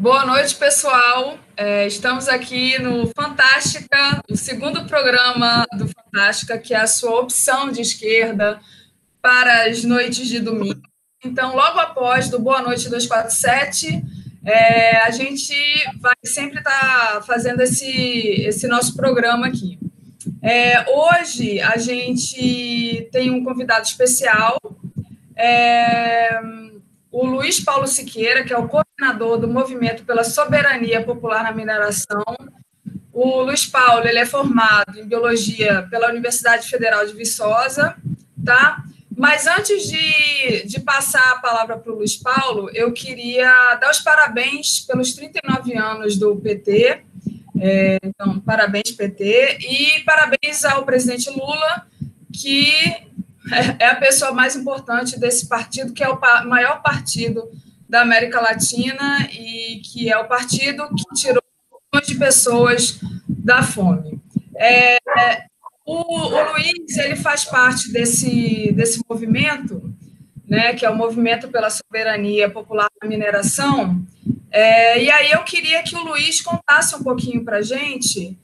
Boa noite, pessoal. Estamos aqui no Fantástica, o segundo programa do Fantástica, que é a sua opção de esquerda para as noites de domingo. Então, logo após do Boa Noite 247, a gente vai sempre estar fazendo esse nosso programa aqui. Hoje a gente tem um convidado especial, o Luiz Paulo Siqueira, que é o coordenador do Movimento pela Soberania Popular na Mineração. O Luiz Paulo ele é formado em Biologia pela Universidade Federal de Viçosa, tá? Mas antes de passar a palavra para o Luiz Paulo, eu queria dar os parabéns pelos 39 anos do PT. Então, parabéns, PT, e parabéns ao presidente Lula, que é a pessoa mais importante desse partido, que é o maior partido da América Latina e que é o partido que tirou milhões de pessoas da fome. O Luiz ele faz parte desse movimento, né, que é o Movimento pela Soberania Popular na Mineração. E aí eu queria que o Luiz contasse um pouquinho para a gente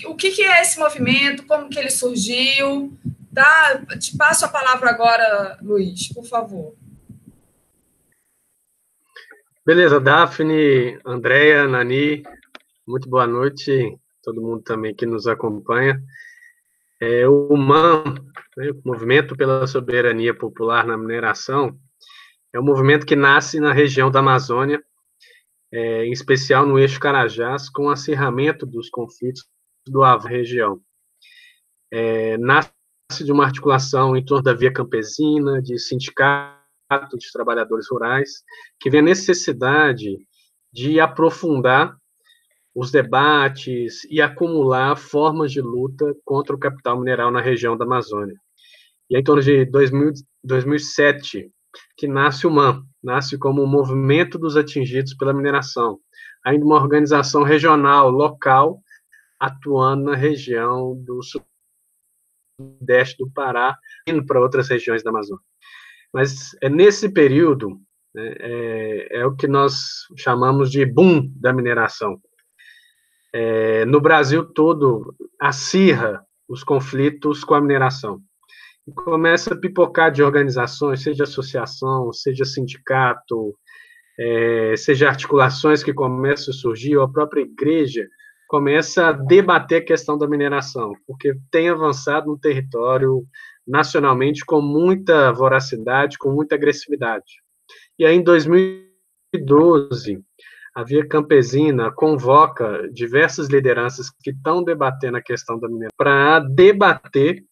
o que é esse movimento, como que ele surgiu. Tá? Te passo a palavra agora, Luiz, por favor. Beleza, Daphne, Andréia, Nani, muito boa noite, todo mundo também que nos acompanha. O MAM, né, o Movimento pela Soberania Popular na Mineração, é um movimento que nasce na região da Amazônia, em especial no eixo Carajás, com o acirramento dos conflitos do região. Nasce de uma articulação em torno da via campesina, de sindicatos de trabalhadores rurais, que vê a necessidade de aprofundar os debates e acumular formas de luta contra o capital mineral na região da Amazônia. E é em torno de 2007 que nasce o MAM, nasce como o Movimento dos Atingidos pela Mineração, ainda uma organização regional, local, atuando na região do sudeste do Pará, indo para outras regiões da Amazônia. Mas nesse período, né, é o que nós chamamos de boom da mineração. No Brasil todo, acirra os conflitos com a mineração. E começa a pipocar de organizações, seja associação, seja sindicato, seja articulações que começam a surgir, ou a própria igreja começa a debater a questão da mineração, porque tem avançado no território nacionalmente com muita voracidade, com muita agressividade. E aí, em 2012, a Via Campesina convoca diversas lideranças que estão debatendo a questão da mineração para debater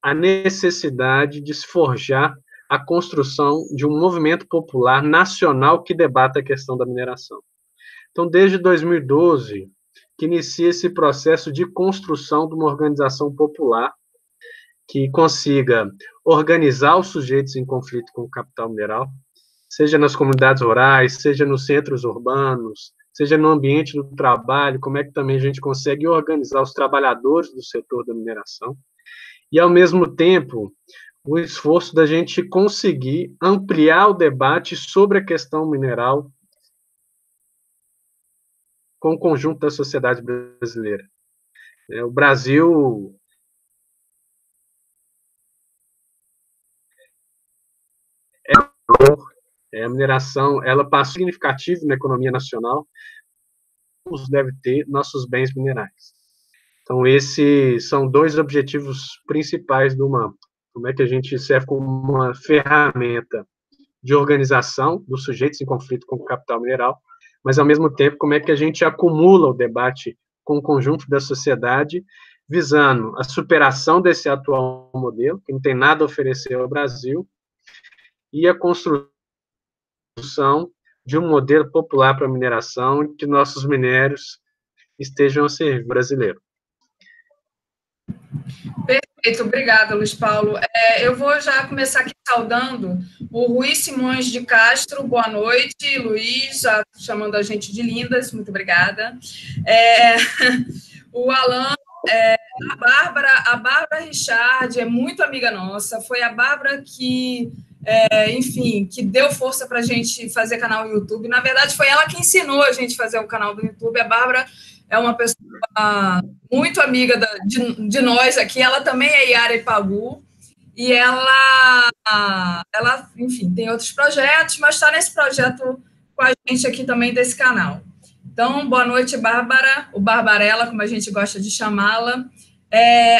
a necessidade de se forjar a construção de um movimento popular nacional que debata a questão da mineração. Então, desde 2012, que inicia esse processo de construção de uma organização popular que consiga organizar os sujeitos em conflito com o capital mineral, seja nas comunidades rurais, seja nos centros urbanos, seja no ambiente do trabalho, como é que também a gente consegue organizar os trabalhadores do setor da mineração, e, ao mesmo tempo, o esforço da gente conseguir ampliar o debate sobre a questão mineral com o conjunto da sociedade brasileira. O Brasil a mineração, ela passa significativo na economia nacional, deve ter nossos bens minerais. Então, esses são dois objetivos principais do MAM. Como é que a gente serve como uma ferramenta de organização dos sujeitos em conflito com o capital mineral, mas, ao mesmo tempo, como é que a gente acumula o debate com o conjunto da sociedade, visando a superação desse atual modelo, que não tem nada a oferecer ao Brasil, e a construção de um modelo popular para a mineração, em que nossos minérios estejam a servir brasileiro. Perfeito, obrigada, Luiz Paulo. Eu vou já começar aqui saudando o Rui Simões de Castro. Boa noite, Luiz, já chamando a gente de lindas, muito obrigada. O Alan, a Bárbara Richard é muito amiga nossa, foi a Bárbara que enfim, que deu força para a gente fazer canal no YouTube. Na verdade, foi ela que ensinou a gente a fazer o canal do YouTube. A Bárbara é uma pessoa muito amiga de nós aqui. Ela também é Yara Ipagu. E ela, enfim, tem outros projetos, mas está nesse projeto com a gente aqui também desse canal. Então, boa noite, Bárbara, ou Barbarella, como a gente gosta de chamá-la.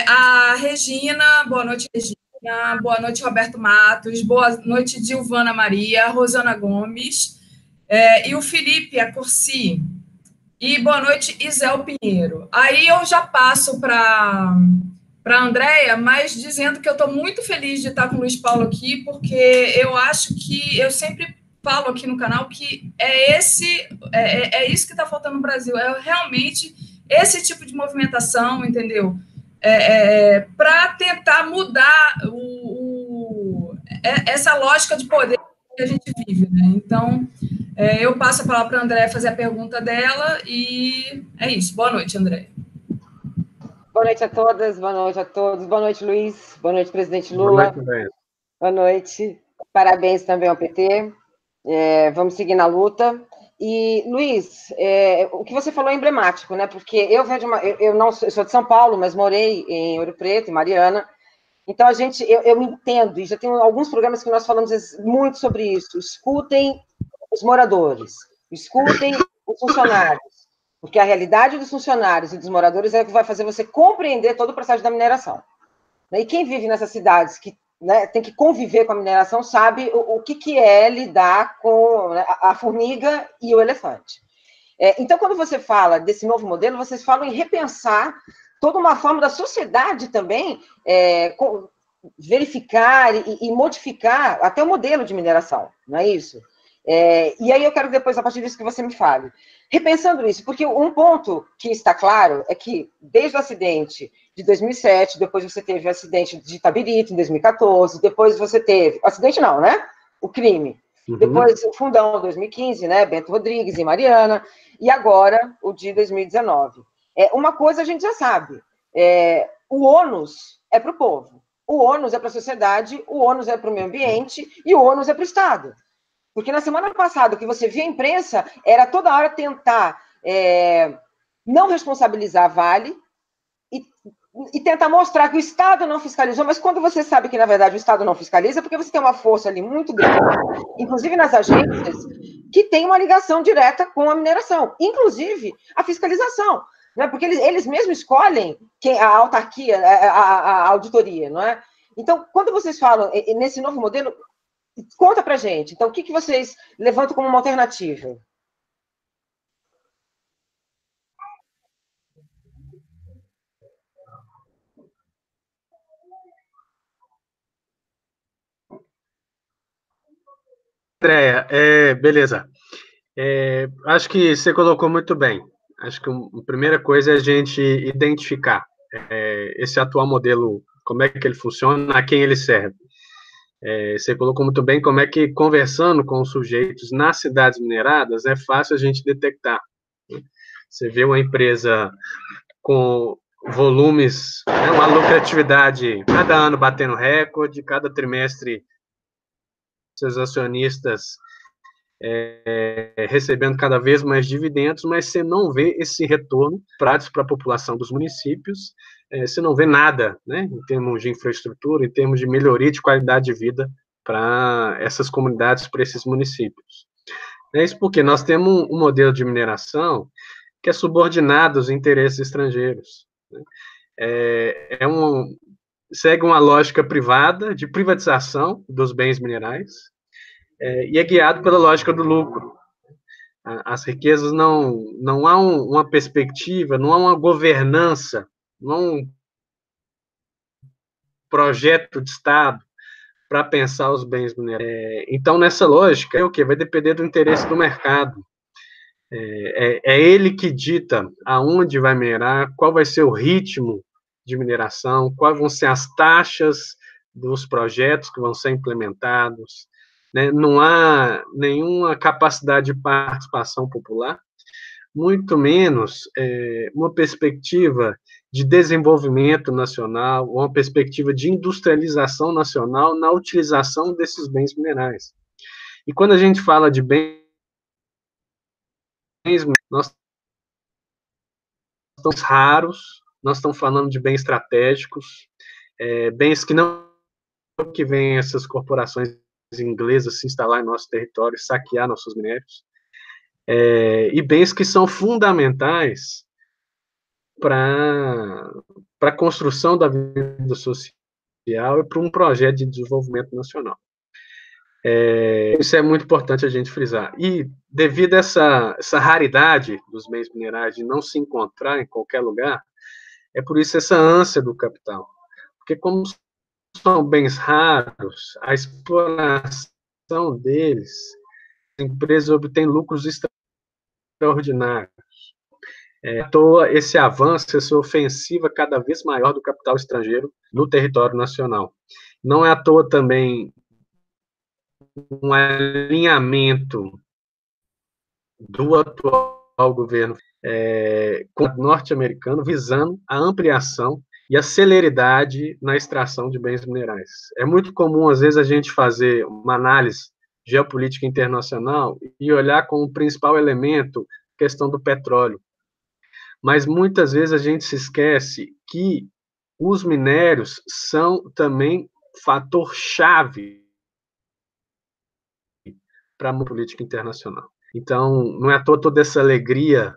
A Regina, boa noite, Regina. Boa noite, Roberto Matos. Boa noite, Dilvana Maria, Rosana Gomes. E o Felipe, a Corsi. E boa noite, Isel Pinheiro. Aí eu já passo para a Andréia, mas dizendo que eu estou muito feliz de estar com o Luiz Paulo aqui, porque eu acho que eu sempre falo aqui no canal que é isso que está faltando no Brasil, é realmente esse tipo de movimentação, entendeu? Para tentar mudar essa lógica de poder que a gente vive, né? Então, eu passo a palavra para a Andréia fazer a pergunta dela e é isso. Boa noite, Andréia. Boa noite a todas, boa noite a todos. Boa noite, Luiz. Boa noite, presidente Lula. Boa noite. Boa noite. Parabéns também ao PT. Vamos seguir na luta. E, Luiz, o que você falou é emblemático, né? Porque eu venho eu sou de São Paulo, mas morei em Ouro Preto, em Mariana. Então, eu me entendo, e já tem alguns programas que nós falamos muito sobre isso. Escutem os moradores, escutem os funcionários. Porque a realidade dos funcionários e dos moradores é o que vai fazer você compreender todo o processo da mineração. E quem vive nessas cidades que, né, tem que conviver com a mineração sabe o que é lidar com, né, a formiga e o elefante. Então, quando você fala desse novo modelo, vocês falam em repensar toda uma forma da sociedade também verificar e modificar até o modelo de mineração, não é isso? E aí eu quero depois, a partir disso, que você me fale. Repensando isso, porque um ponto que está claro é que, desde o acidente de 2007, depois você teve o acidente de Itabirito, em 2014, depois você teve... Acidente não, né? O crime. Uhum. Depois o Fundão, 2015, né? Bento Rodrigues e Mariana. E agora, o de 2019. Uma coisa a gente já sabe. O ônus é para o povo. O ônus é para a sociedade, o ônus é para o meio ambiente e o ônus é para o Estado. Porque na semana passada, o que você via a imprensa era toda hora tentar não responsabilizar a Vale e tentar mostrar que o Estado não fiscalizou, mas quando você sabe que, na verdade, o Estado não fiscaliza, porque você tem uma força ali muito grande, inclusive nas agências, que tem uma ligação direta com a mineração, inclusive a fiscalização, né? Porque eles mesmos escolhem a autarquia, a auditoria, não é? Então, quando vocês falam nesse novo modelo, conta pra gente. Então, o que vocês levantam como uma alternativa? Andréia, beleza. Acho que você colocou muito bem. Acho que a primeira coisa é a gente identificar esse atual modelo, como é que ele funciona, a quem ele serve. Você colocou muito bem como é que, conversando com os sujeitos nas cidades mineradas, é fácil a gente detectar. Você vê uma empresa com volumes, uma lucratividade, cada ano batendo recorde, cada trimestre seus acionistas recebendo cada vez mais dividendos, mas você não vê esse retorno prático para a população dos municípios, você não vê nada, né, em termos de infraestrutura, em termos de melhoria de qualidade de vida para essas comunidades, para esses municípios. É isso porque nós temos um modelo de mineração que é subordinado aos interesses estrangeiros, né? Segue uma lógica privada de privatização dos bens minerais, e é guiado pela lógica do lucro. As riquezas não há uma perspectiva, não há uma governança, não há um projeto de Estado para pensar os bens minerais. Então, nessa lógica, o quê? Vai depender do interesse do mercado. É ele que dita aonde vai minerar, qual vai ser o ritmo de mineração, quais vão ser as taxas dos projetos que vão ser implementados, né? Não há nenhuma capacidade de participação popular, muito menos uma perspectiva de desenvolvimento nacional, uma perspectiva de industrialização nacional na utilização desses bens minerais. E quando a gente fala de bens, nós estamos raros, nós estamos falando de bens estratégicos, bens que não que vêm essas corporações inglesas se instalar em nosso território, saquear nossos minérios, e bens que são fundamentais para a construção da vida social e para um projeto de desenvolvimento nacional. Isso é muito importante a gente frisar. E devido a essa raridade dos bens minerais de não se encontrar em qualquer lugar, é por isso essa ânsia do capital. Porque como são bens raros, a exploração deles, as empresas obtêm lucros extraordinários. À toa esse avanço, essa ofensiva cada vez maior do capital estrangeiro no território nacional. Não é à toa também um alinhamento do atual governo com o norte-americano, visando a ampliação e a celeridade na extração de bens minerais. É muito comum, às vezes, a gente fazer uma análise geopolítica internacional e olhar como principal elemento a questão do petróleo. Mas muitas vezes a gente se esquece que os minérios são também fator-chave para a política internacional. Então, não é à toa toda essa alegria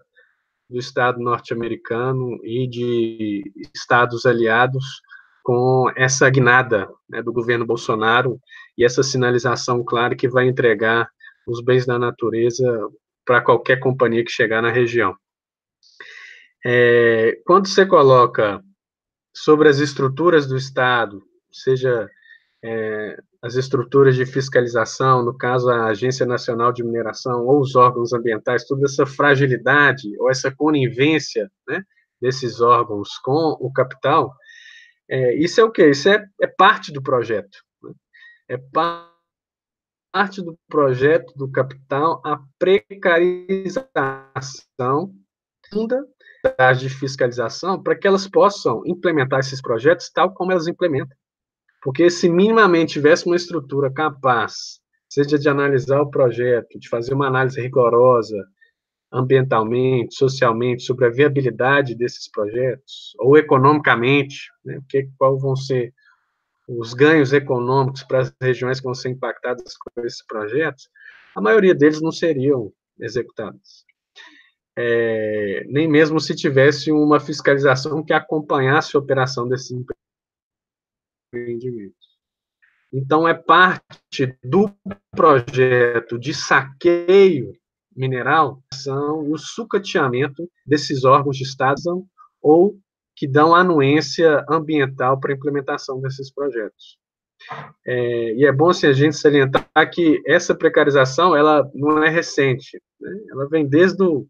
do Estado norte-americano e de estados aliados com essa guinada, né, do governo Bolsonaro e essa sinalização clara que vai entregar os bens da natureza para qualquer companhia que chegar na região. Quando você coloca sobre as estruturas do Estado, seja as estruturas de fiscalização, no caso a Agência Nacional de Mineração ou os órgãos ambientais, toda essa fragilidade ou essa conivência, né, desses órgãos com o capital, isso é o quê? Isso é parte do projeto. Né? É parte do projeto do capital a precarização de fiscalização para que elas possam implementar esses projetos tal como elas implementam. Porque se minimamente tivesse uma estrutura capaz, seja de analisar o projeto, de fazer uma análise rigorosa, ambientalmente, socialmente, sobre a viabilidade desses projetos, ou economicamente, né, quais vão ser os ganhos econômicos para as regiões que vão ser impactadas com esses projetos, a maioria deles não seriam executados. Nem mesmo se tivesse uma fiscalização que acompanhasse a operação desses empreendimentos. Então, é parte do projeto de saqueio mineral, são o sucateamento desses órgãos de Estado ou que dão anuência ambiental para a implementação desses projetos. E é bom assim, a gente salientar que essa precarização ela não é recente, né? Ela vem desde o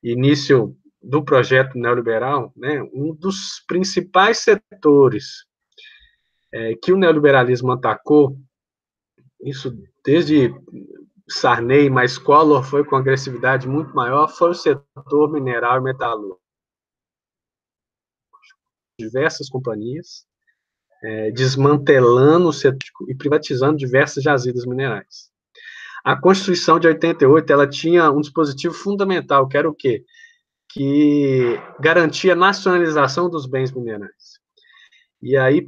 início do projeto neoliberal, né? Um dos principais setores que o neoliberalismo atacou, isso desde Sarney, mas Collor foi com agressividade muito maior, foi o setor mineral e metalúrgico. Diversas companhias, desmantelando o setor e privatizando diversas jazidas minerais. A Constituição de 88, ela tinha um dispositivo fundamental, que era o quê? Que garantia a nacionalização dos bens minerais. E aí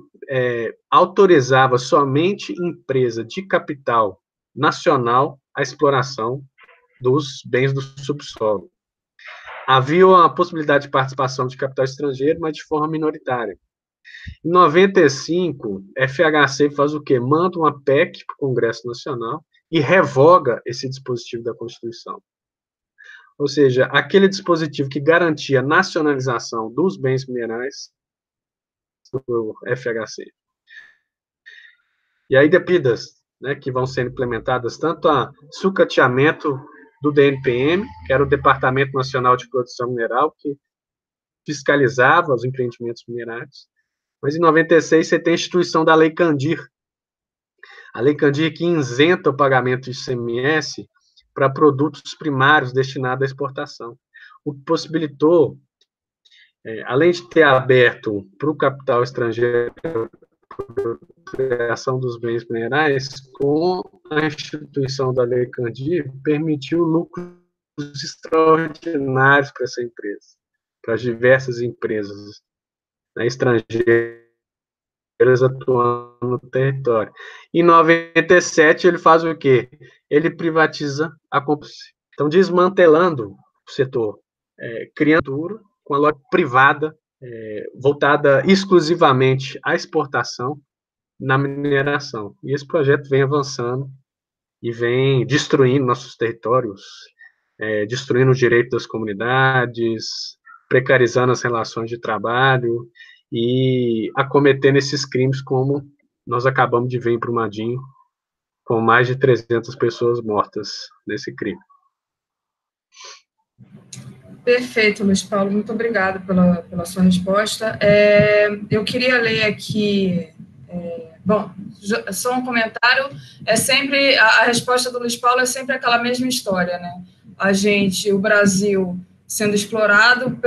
autorizava somente empresa de capital nacional a exploração dos bens do subsolo. Havia a possibilidade de participação de capital estrangeiro, mas de forma minoritária. Em 95, FHC faz o quê? Manda uma PEC para o Congresso Nacional e revoga esse dispositivo da Constituição. Ou seja, aquele dispositivo que garantia a nacionalização dos bens minerais do FHC. E aí, depois, né, que vão sendo implementadas tanto a sucateamento do DNPM, que era o Departamento Nacional de Produção Mineral, que fiscalizava os empreendimentos minerários, mas em 96 você tem a instituição da Lei Candir. A Lei Candir que isenta o pagamento de ICMS para produtos primários destinados à exportação, o que possibilitou além de ter aberto para o capital estrangeiro a criação dos bens minerais, com a instituição da Lei Candir, permitiu lucros extraordinários para essa empresa, para as diversas empresas, né, estrangeiras atuando no território. Em 97, ele faz o quê? Ele privatiza a Companhia. Então, desmantelando o setor, criando com a lógica privada, voltada exclusivamente à exportação na mineração. E esse projeto vem avançando e vem destruindo nossos territórios, destruindo os direitos das comunidades, precarizando as relações de trabalho e acometendo esses crimes como nós acabamos de ver em Brumadinho, com mais de 300 pessoas mortas nesse crime. Perfeito, Luiz Paulo, muito obrigada pela sua resposta. Eu queria ler aqui, bom, só um comentário, sempre, a resposta do Luiz Paulo é sempre aquela mesma história, né? O Brasil sendo explorado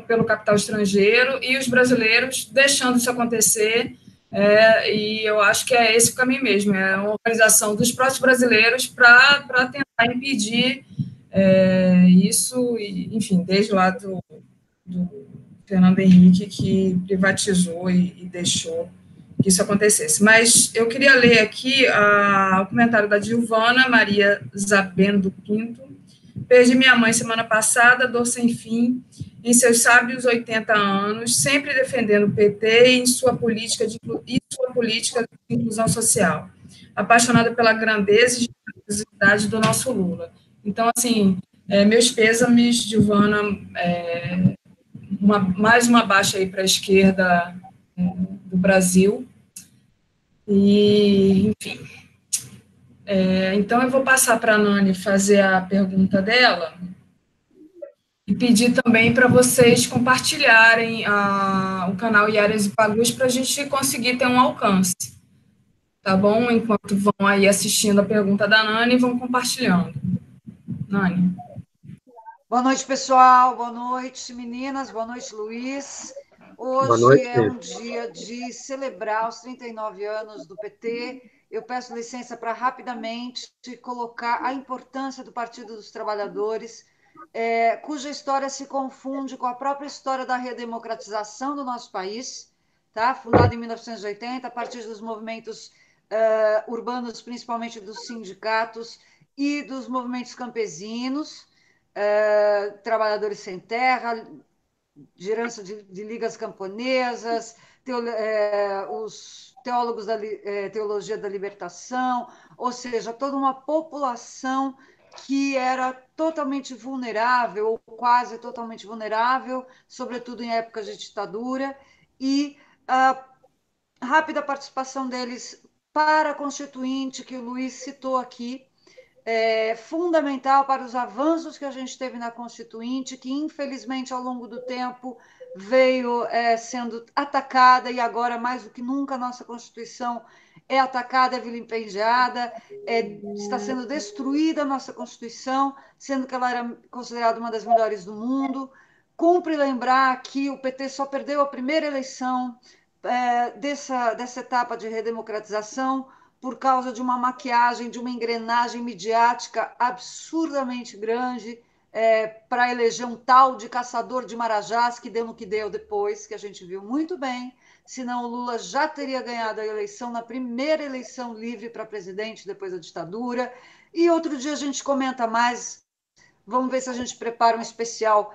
pelo capital estrangeiro e os brasileiros deixando isso acontecer, e eu acho que é esse o caminho mesmo, é uma organização dos próprios brasileiros para tentar impedir isso, enfim, desde lá do Fernando Henrique, que privatizou e deixou que isso acontecesse. Mas eu queria ler aqui o comentário da Gilvana Maria Zabendo Pinto. Perdi minha mãe semana passada, dor sem fim, em seus sábios 80 anos, sempre defendendo o PT e sua política de inclusão social, apaixonada pela grandeza e generosidade do nosso Lula. Então, assim, meus pêsames, Gilvana, mais uma baixa aí para a esquerda do Brasil. E, enfim. Então, eu vou passar para a Nani fazer a pergunta dela e pedir também para vocês compartilharem o canal Iaras e Pagus para a gente conseguir ter um alcance. Tá bom? Enquanto vão aí assistindo a pergunta da Nani, vão compartilhando. Nani. Boa noite, pessoal. Boa noite, meninas. Boa noite, Luiz. Hoje noite. É um dia de celebrar os 39 anos do PT. Eu peço licença para rapidamente colocar a importância do Partido dos Trabalhadores, cuja história se confunde com a própria história da redemocratização do nosso país, tá? Fundado em 1980, a partir dos movimentos urbanos, principalmente dos sindicatos e dos movimentos campesinos, trabalhadores sem terra, gerança de ligas camponesas, os teólogos da teologia da libertação, ou seja, toda uma população que era totalmente vulnerável, ou quase totalmente vulnerável, sobretudo em épocas de ditadura, e a rápida participação deles para a Constituinte, que o Luiz citou aqui, fundamental para os avanços que a gente teve na Constituinte, que infelizmente ao longo do tempo veio sendo atacada, e agora mais do que nunca a nossa Constituição é atacada, é vilipendiada, está sendo destruída a nossa Constituição, sendo que ela era considerada uma das melhores do mundo. Cumpre lembrar que o PT só perdeu a primeira eleição dessa etapa de redemocratização por causa de uma maquiagem, de uma engrenagem midiática absurdamente grande, para eleger um tal de caçador de marajás, que deu no que deu depois, que a gente viu muito bem, senão o Lula já teria ganhado a eleição na primeira eleição livre para presidente depois da ditadura. E outro dia a gente comenta mais, vamos ver se a gente prepara um especial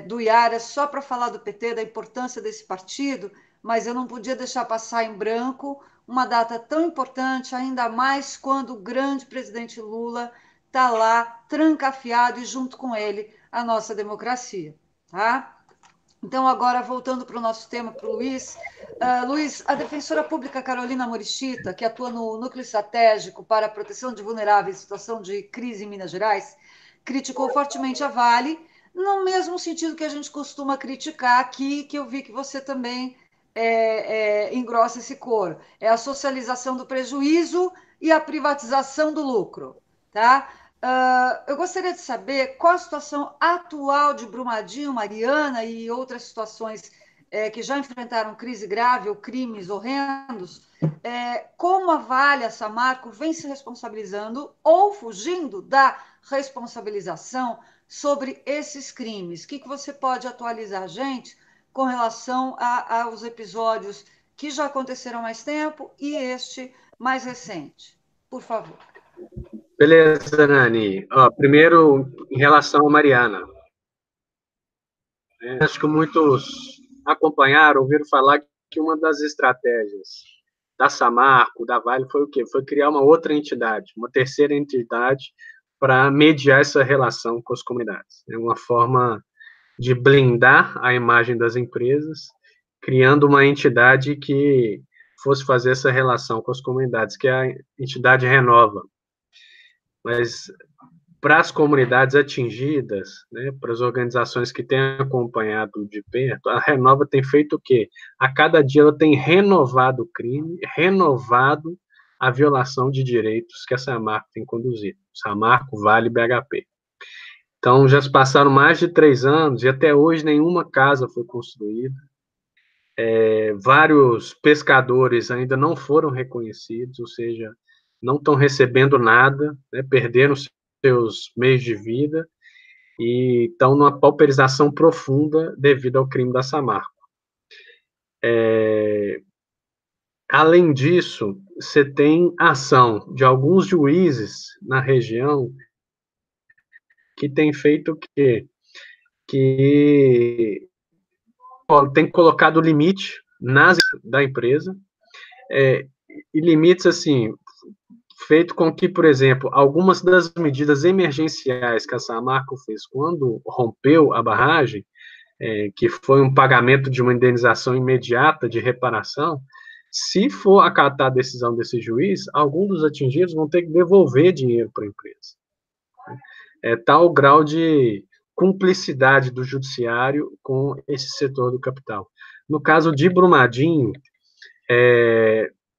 do Iara só para falar do PT, da importância desse partido, mas eu não podia deixar passar em branco uma data tão importante, ainda mais quando o grande presidente Lula está lá trancafiado e junto com ele a nossa democracia. Tá? Então, agora, voltando para o nosso tema, para o Luiz. Luiz, a defensora pública Carolina Morichita, que atua no Núcleo Estratégico para a Proteção de Vulneráveis em Situação de Crise em Minas Gerais, criticou fortemente a Vale, no mesmo sentido que a gente costuma criticar aqui, que eu vi que você também engrossa esse coro. É a socialização do prejuízo e a privatização do lucro. Tá? Eu gostaria de saber qual a situação atual de Brumadinho, Mariana e outras situações que já enfrentaram crise grave ou crimes horrendos, como a Vale, a Samarco, vem se responsabilizando ou fugindo da responsabilização sobre esses crimes. O que você pode atualizar a gente com relação aos episódios que já aconteceram há mais tempo e este mais recente? Por favor. Beleza, Nani. Ó, primeiro, em relação a Mariana. Acho que muitos acompanharam, ouviram falar que uma das estratégias da Samarco, da Vale, foi o quê? Foi criar uma outra entidade, uma terceira entidade para mediar essa relação com as comunidades. É uma forma de blindar a imagem das empresas, criando uma entidade que fosse fazer essa relação com as comunidades, que é a entidade Renova. Mas para as comunidades atingidas, né, para as organizações que têm acompanhado de perto, a Renova tem feito o quê? A cada dia ela tem renovado o crime, renovado a violação de direitos que a Samarco tem conduzido. Samarco, Vale e BHP. Então, já se passaram mais de 3 anos e até hoje nenhuma casa foi construída. Vários pescadores ainda não foram reconhecidos, ou seja, não estão recebendo nada, né, perderam seus meios de vida e estão numa pauperização profunda devido ao crime da Samarco. Além disso, você tem ação de alguns juízes na região que tem feito o quê? Que tem colocado limite da empresa, e limites assim, feito com que, por exemplo, algumas das medidas emergenciais que a Samarco fez quando rompeu a barragem, que foi um pagamento de uma indenização imediata de reparação, se for acatar a decisão desse juiz, alguns dos atingidos vão ter que devolver dinheiro para a empresa. É tal grau de cumplicidade do judiciário com esse setor do capital. No caso de Brumadinho,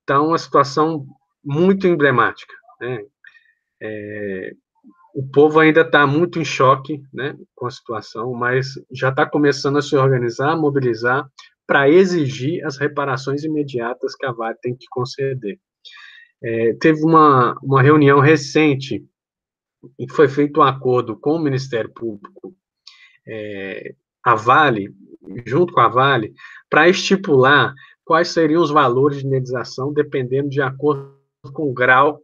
está uma situação muito emblemática, né? O povo ainda está muito em choque, né, com a situação, mas já está começando a se organizar, a mobilizar para exigir as reparações imediatas que a Vale tem que conceder. Teve uma reunião recente em que foi feito um acordo com o Ministério Público, a Vale, junto com a Vale, para estipular quais seriam os valores de indenização, dependendo de acordo com o grau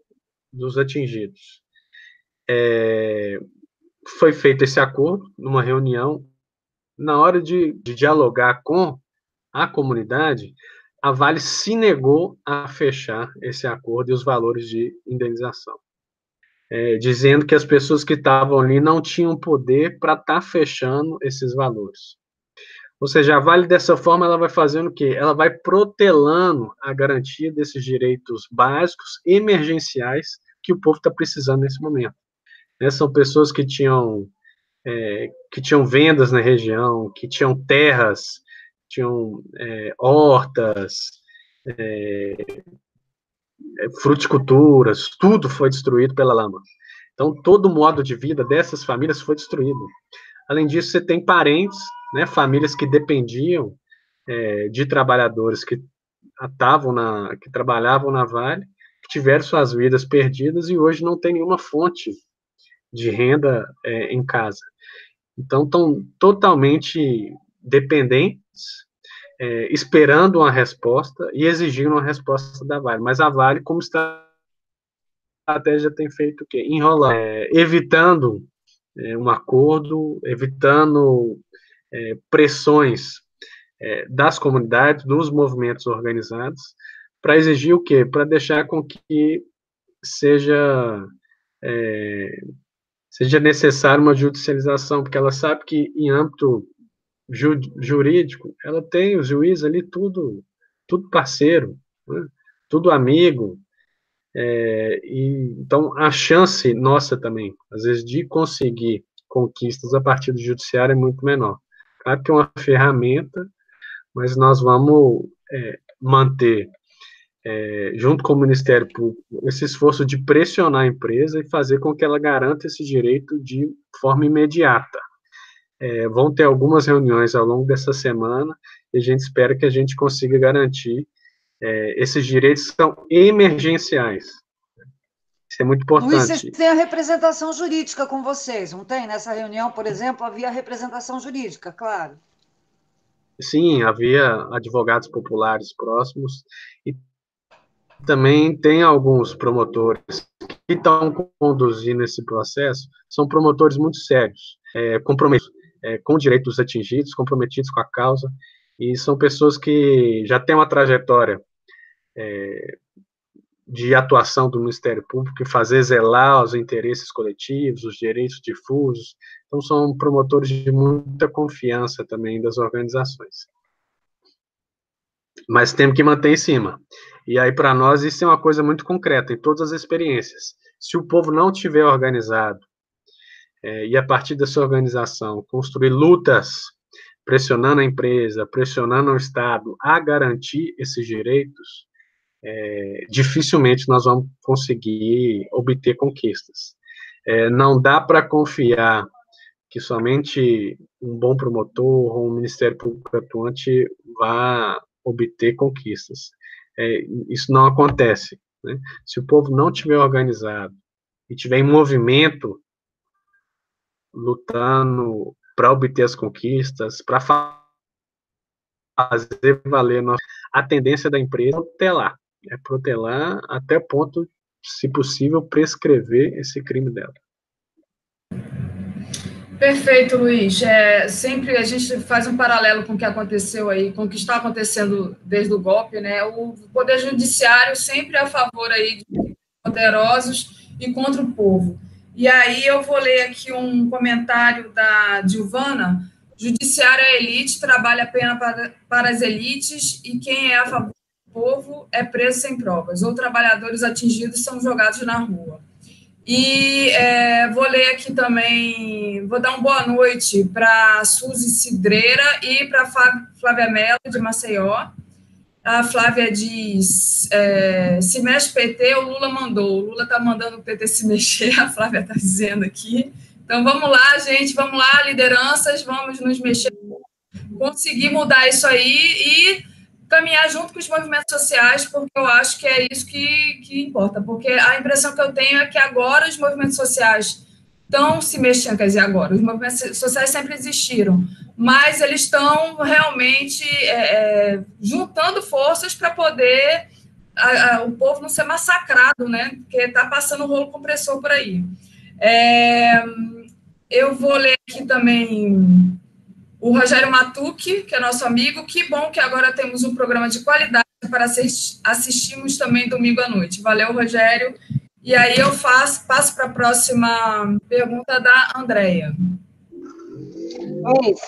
dos atingidos. Foi feito esse acordo numa reunião. Na hora de dialogar com a comunidade, a Vale se negou a fechar esse acordo e os valores de indenização, dizendo que as pessoas que estavam ali não tinham poder para estar fechando esses valores. Ou seja, a Vale, dessa forma, ela vai fazendo o quê? Ela vai protelando a garantia desses direitos básicos, emergenciais, que o povo está precisando nesse momento. São pessoas que tinham vendas na região, que tinham terras, tinham hortas, fruticulturas, tudo foi destruído pela lama. Então, todo o modo de vida dessas famílias foi destruído. Além disso, você tem parentes, né, famílias que dependiam de trabalhadores que trabalhavam na Vale, que tiveram suas vidas perdidas e hoje não tem nenhuma fonte de renda em casa. Então, estão totalmente dependentes, esperando uma resposta e exigindo uma resposta da Vale. Mas a Vale, como estratégia, tem feito o quê? Enrolar, evitando um acordo, evitando pressões das comunidades, dos movimentos organizados, para exigir o quê? Para deixar com que seja necessária uma judicialização, porque ela sabe que em âmbito jurídico, ela tem os juízes ali tudo parceiro, né? Tudo amigo, e então a chance nossa também, às vezes, de conseguir conquistas a partir do judiciário é muito menor. Claro que é uma ferramenta, mas nós vamos manter junto com o Ministério Público, esse esforço de pressionar a empresa e fazer com que ela garanta esse direito de forma imediata. Vão ter algumas reuniões ao longo dessa semana e a gente espera que a gente consiga garantir. Esses direitos são emergenciais. Isso é muito importante. Luiz, vocês têm a representação jurídica com vocês, não tem? Nessa reunião, por exemplo, havia representação jurídica, claro. Sim, havia advogados populares próximos e também tem alguns promotores que estão conduzindo esse processo, são promotores muito sérios, comprometidos com direitos atingidos, comprometidos com a causa, e são pessoas que já têm uma trajetória de atuação do Ministério Público e fazer zelar os interesses coletivos, os direitos difusos. Então, são promotores de muita confiança também das organizações. Mas temos que manter em cima. E aí, para nós, isso é uma coisa muito concreta, em todas as experiências. Se o povo não estiver organizado, e a partir dessa organização, construir lutas, pressionando a empresa, pressionando o Estado a garantir esses direitos, dificilmente nós vamos conseguir obter conquistas. Não dá para confiar que somente um bom promotor ou um Ministério Público atuante vá obter conquistas. Isso não acontece, né? Se o povo não estiver organizado e tiver em movimento, lutando para obter as conquistas, para fazer valer a tendência da empresa é protelar até o ponto, se possível, prescrever esse crime dela. Perfeito, Luiz. Sempre a gente faz um paralelo com o que aconteceu aí, com o que está acontecendo desde o golpe, né? O Poder Judiciário sempre a favor aí de poderosos e contra o povo. E aí eu vou ler aqui um comentário da Dilvana: judiciário é elite, trabalha apenas para as elites, e quem é a favor do povo é preso sem provas, ou trabalhadores atingidos são jogados na rua. E vou ler aqui também, vou dar uma boa noite para a Suzy Cidreira e para a Flávia Mello, de Maceió. A Flávia diz, se mexe PT, o Lula mandou. O Lula está mandando o PT se mexer, a Flávia está dizendo aqui. Então, vamos lá, gente, vamos lá, lideranças, vamos nos mexer, conseguir mudar isso aí e caminhar junto com os movimentos sociais, porque eu acho que é isso que importa, porque a impressão que eu tenho é que agora os movimentos sociais estão se mexendo, quer dizer, agora, os movimentos sociais sempre existiram, mas eles estão realmente juntando forças para poder o povo não ser massacrado, né, porque está passando rolo compressor por aí. Eu vou ler aqui também o Rogério Matucci, que é nosso amigo. Que bom que agora temos um programa de qualidade para assistirmos também domingo à noite. Valeu, Rogério. E aí eu passo para a próxima pergunta da Andréia. Luiz,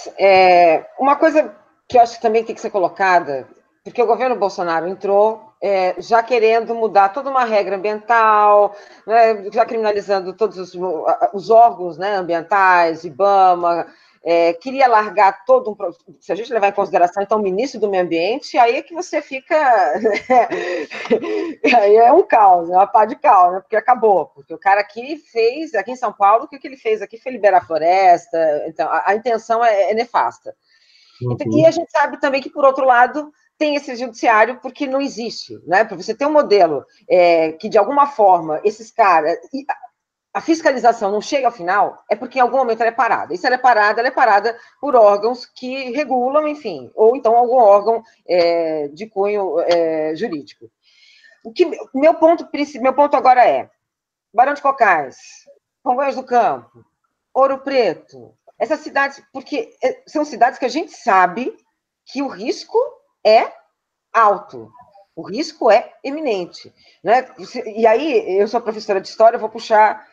uma coisa que eu acho que também tem que ser colocada, porque o governo Bolsonaro entrou já querendo mudar toda uma regra ambiental, né, já criminalizando todos os órgãos, né, ambientais, IBAMA, queria largar todo um... Se a gente levar em consideração, então, o ministro do Meio Ambiente, aí é que você fica... aí é um caos, é uma pá de caos, né? Porque acabou. Porque o cara aqui fez, aqui em São Paulo, o que ele fez aqui foi liberar a floresta, então a intenção é nefasta. Uhum. E a gente sabe também que, por outro lado, tem esse judiciário porque não existe, né? Para você ter um modelo que, de alguma forma, esses caras... A fiscalização não chega ao final, é porque em algum momento ela é parada. E se ela é parada por órgãos que regulam, enfim, ou então algum órgão de cunho jurídico. Meu ponto agora é Barão de Cocais, Congonhas do Campo, Ouro Preto, essas cidades, porque são cidades que a gente sabe que o risco é alto. O risco é eminente, né? E aí, eu sou professora de história, eu vou puxar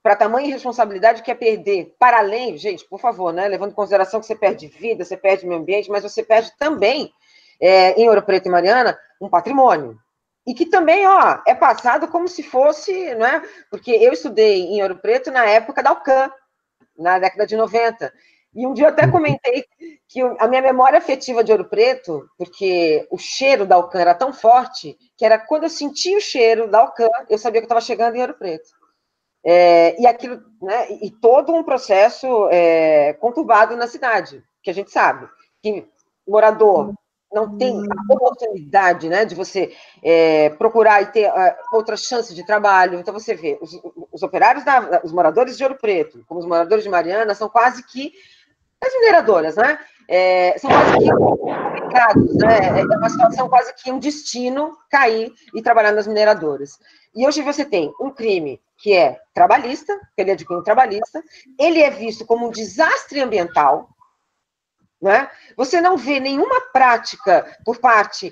para tamanha responsabilidade que é perder, para além, gente, por favor, né, levando em consideração que você perde vida, você perde meio ambiente, mas você perde também, em Ouro Preto e Mariana, um patrimônio. E que também, é passado como se fosse, né, porque eu estudei em Ouro Preto na época da Alcan, na década de 90, E um dia eu até comentei que a minha memória afetiva de Ouro Preto, porque o cheiro da Alcan era tão forte, que era quando eu sentia o cheiro da Alcan, eu sabia que eu estava chegando em Ouro Preto. E aquilo, né, e todo um processo conturbado na cidade, que a gente sabe, que morador não tem a oportunidade, né, de você procurar e ter outras chances de trabalho. Então, você vê, os operários, os moradores de Ouro Preto, como os moradores de Mariana, são quase que as mineradoras, né? São quase que complicados, né? É uma situação quase que um destino cair e trabalhar nas mineradoras. E hoje você tem um crime que é trabalhista, que ele é de cunho trabalhista, ele é visto como um desastre ambiental, né? Você não vê nenhuma prática por parte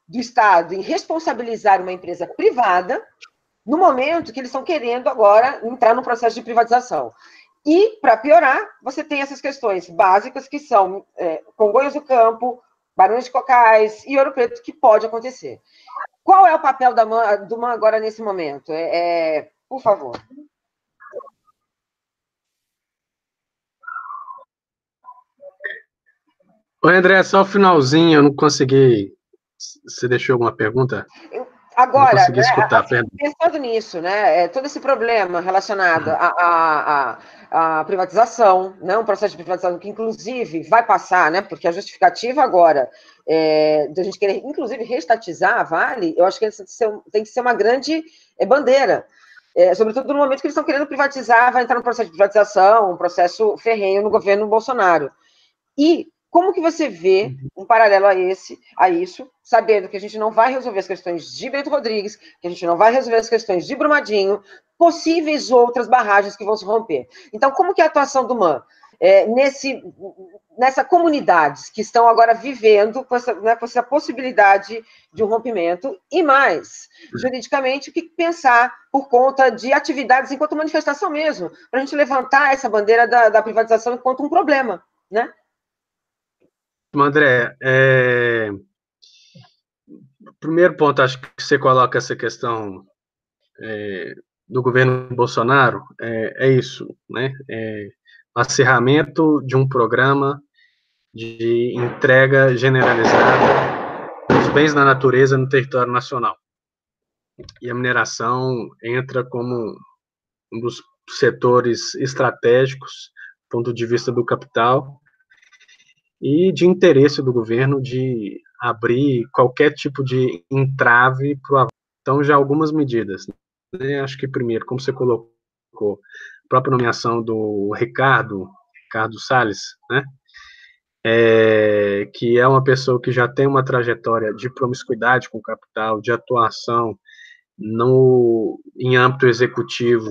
do Estado em responsabilizar uma empresa privada no momento que eles estão querendo agora entrar no processo de privatização. E, para piorar, você tem essas questões básicas que são Congonhas do Campo, Barões de Cocais e Ouro Preto, que pode acontecer. Qual é o papel do MAN agora nesse momento? Por favor. Oi, André, só o finalzinho, eu não consegui. Você deixou alguma pergunta? Agora, não consegui escutar, assim, pensando nisso, né, todo esse problema relacionado à privatização, né, um processo de privatização que, inclusive, vai passar, né, porque a justificativa agora de a gente querer, inclusive, reestatizar a Vale, eu acho que tem que ser uma grande bandeira, sobretudo no momento que eles estão querendo privatizar, vai entrar no processo de privatização, um processo ferrenho no governo Bolsonaro. E como que você vê um paralelo a isso, sabendo que a gente não vai resolver as questões de Bento Rodrigues, que a gente não vai resolver as questões de Brumadinho, possíveis outras barragens que vão se romper. Então, como que é a atuação do MAN nessa comunidades que estão agora vivendo com essa possibilidade de um rompimento e mais, juridicamente, o que pensar por conta de atividades enquanto manifestação mesmo, para a gente levantar essa bandeira da privatização enquanto um problema, né? André, primeiro ponto, acho que você coloca essa questão do governo Bolsonaro, é isso, né? O acirramento de um programa de entrega generalizada dos bens da natureza no território nacional. E a mineração entra como um dos setores estratégicos, do ponto de vista do capital, e de interesse do governo de abrir qualquer tipo de entrave para o avanço. Então, já algumas medidas. Né? Acho que, primeiro, como você colocou, a própria nomeação do Ricardo Salles, né? Que é uma pessoa que já tem uma trajetória de promiscuidade com o capital, de atuação em âmbito executivo,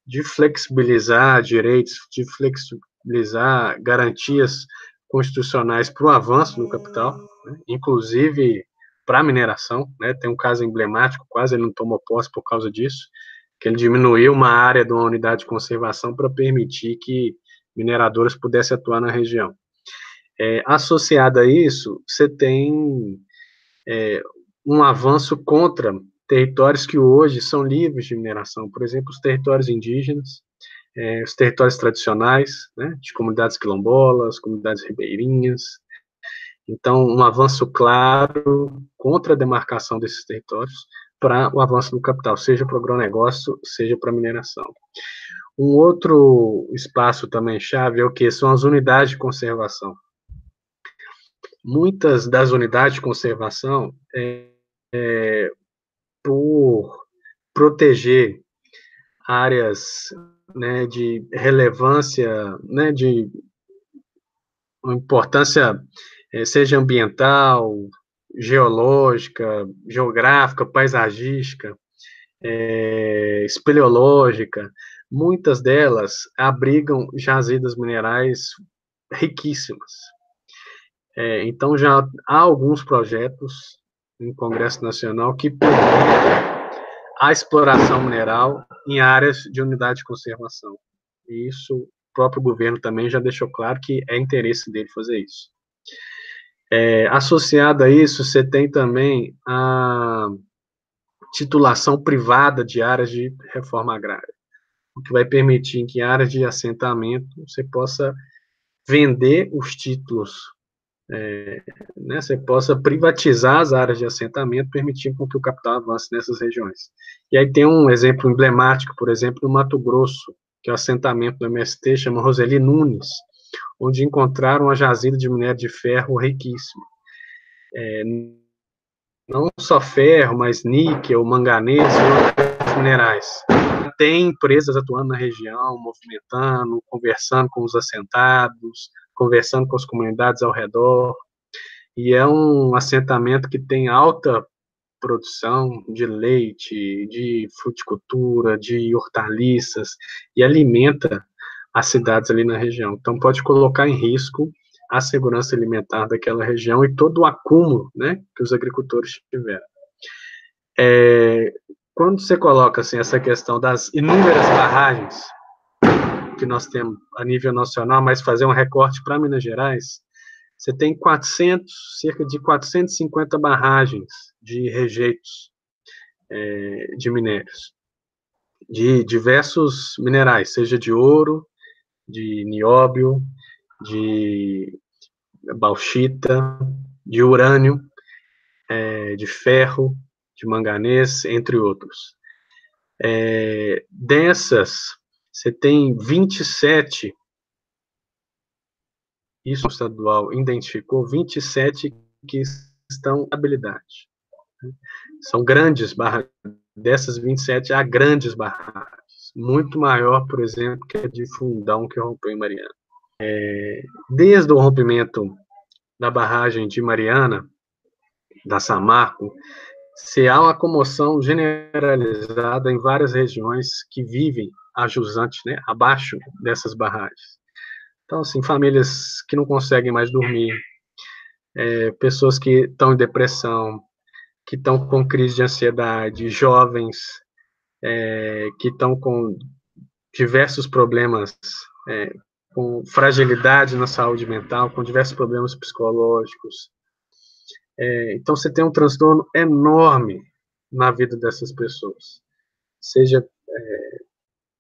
de flexibilizar direitos, de flexibilizar garantias constitucionais para o avanço do capital, né? Inclusive para a mineração, né? Tem um caso emblemático, quase ele não tomou posse por causa disso, que ele diminuiu uma área de uma unidade de conservação para permitir que mineradoras pudessem atuar na região. Associado a isso, você tem um avanço contra territórios que hoje são livres de mineração, por exemplo, os territórios indígenas, os territórios tradicionais, né, de comunidades quilombolas, comunidades ribeirinhas. Então, um avanço claro contra a demarcação desses territórios para o avanço do capital, seja para o agronegócio, seja para a mineração. Um outro espaço também chave é o que? São as unidades de conservação. Muitas das unidades de conservação, por proteger áreas, né, de relevância, né, de importância, seja ambiental, geológica, geográfica, paisagística, espeleológica, muitas delas abrigam jazidas minerais riquíssimas. Então, já há alguns projetos no Congresso Nacional que permitem a exploração mineral em áreas de unidade de conservação. E isso, o próprio governo também já deixou claro que é interesse dele fazer isso. Associado a isso, você tem também a titulação privada de áreas de reforma agrária. o que vai permitir que em áreas de assentamento você possa vender os títulos, né, você possa privatizar as áreas de assentamento, permitindo com que o capital avance nessas regiões. E aí tem um exemplo emblemático, por exemplo, no Mato Grosso, que é o assentamento do MST, chama Roseli Nunes, onde encontraram uma jazida de minério de ferro riquíssimo. Não só ferro, mas níquel, manganês e outros minerais. Tem empresas atuando na região, movimentando, conversando com os assentados, conversando com as comunidades ao redor, e é um assentamento que tem alta produção de leite, de fruticultura, de hortaliças, e alimenta as cidades ali na região. Então, pode colocar em risco a segurança alimentar daquela região e todo o acúmulo, né, que os agricultores tiveram. Quando você coloca assim, essa questão das inúmeras barragens que nós temos a nível nacional, mas fazer um recorte para Minas Gerais, você tem cerca de 450 barragens de rejeitos de minérios, de diversos minerais, seja de ouro, de nióbio, de bauxita, de urânio, de ferro, de manganês, entre outros. Dessas, você tem 27, isso o estadual identificou, 27 que estão em habilidade. São grandes barragens, dessas 27 há grandes barragens, muito maior, por exemplo, que a de Fundão, que rompeu em Mariana. Desde o rompimento da barragem de Mariana, da Samarco, se há uma comoção generalizada em várias regiões que vivem a jusante, né, abaixo dessas barragens. Então, assim, famílias que não conseguem mais dormir, pessoas que estão em depressão, que estão com crise de ansiedade, jovens que estão com diversos problemas, com fragilidade na saúde mental, com diversos problemas psicológicos. Então, você tem um transtorno enorme na vida dessas pessoas, seja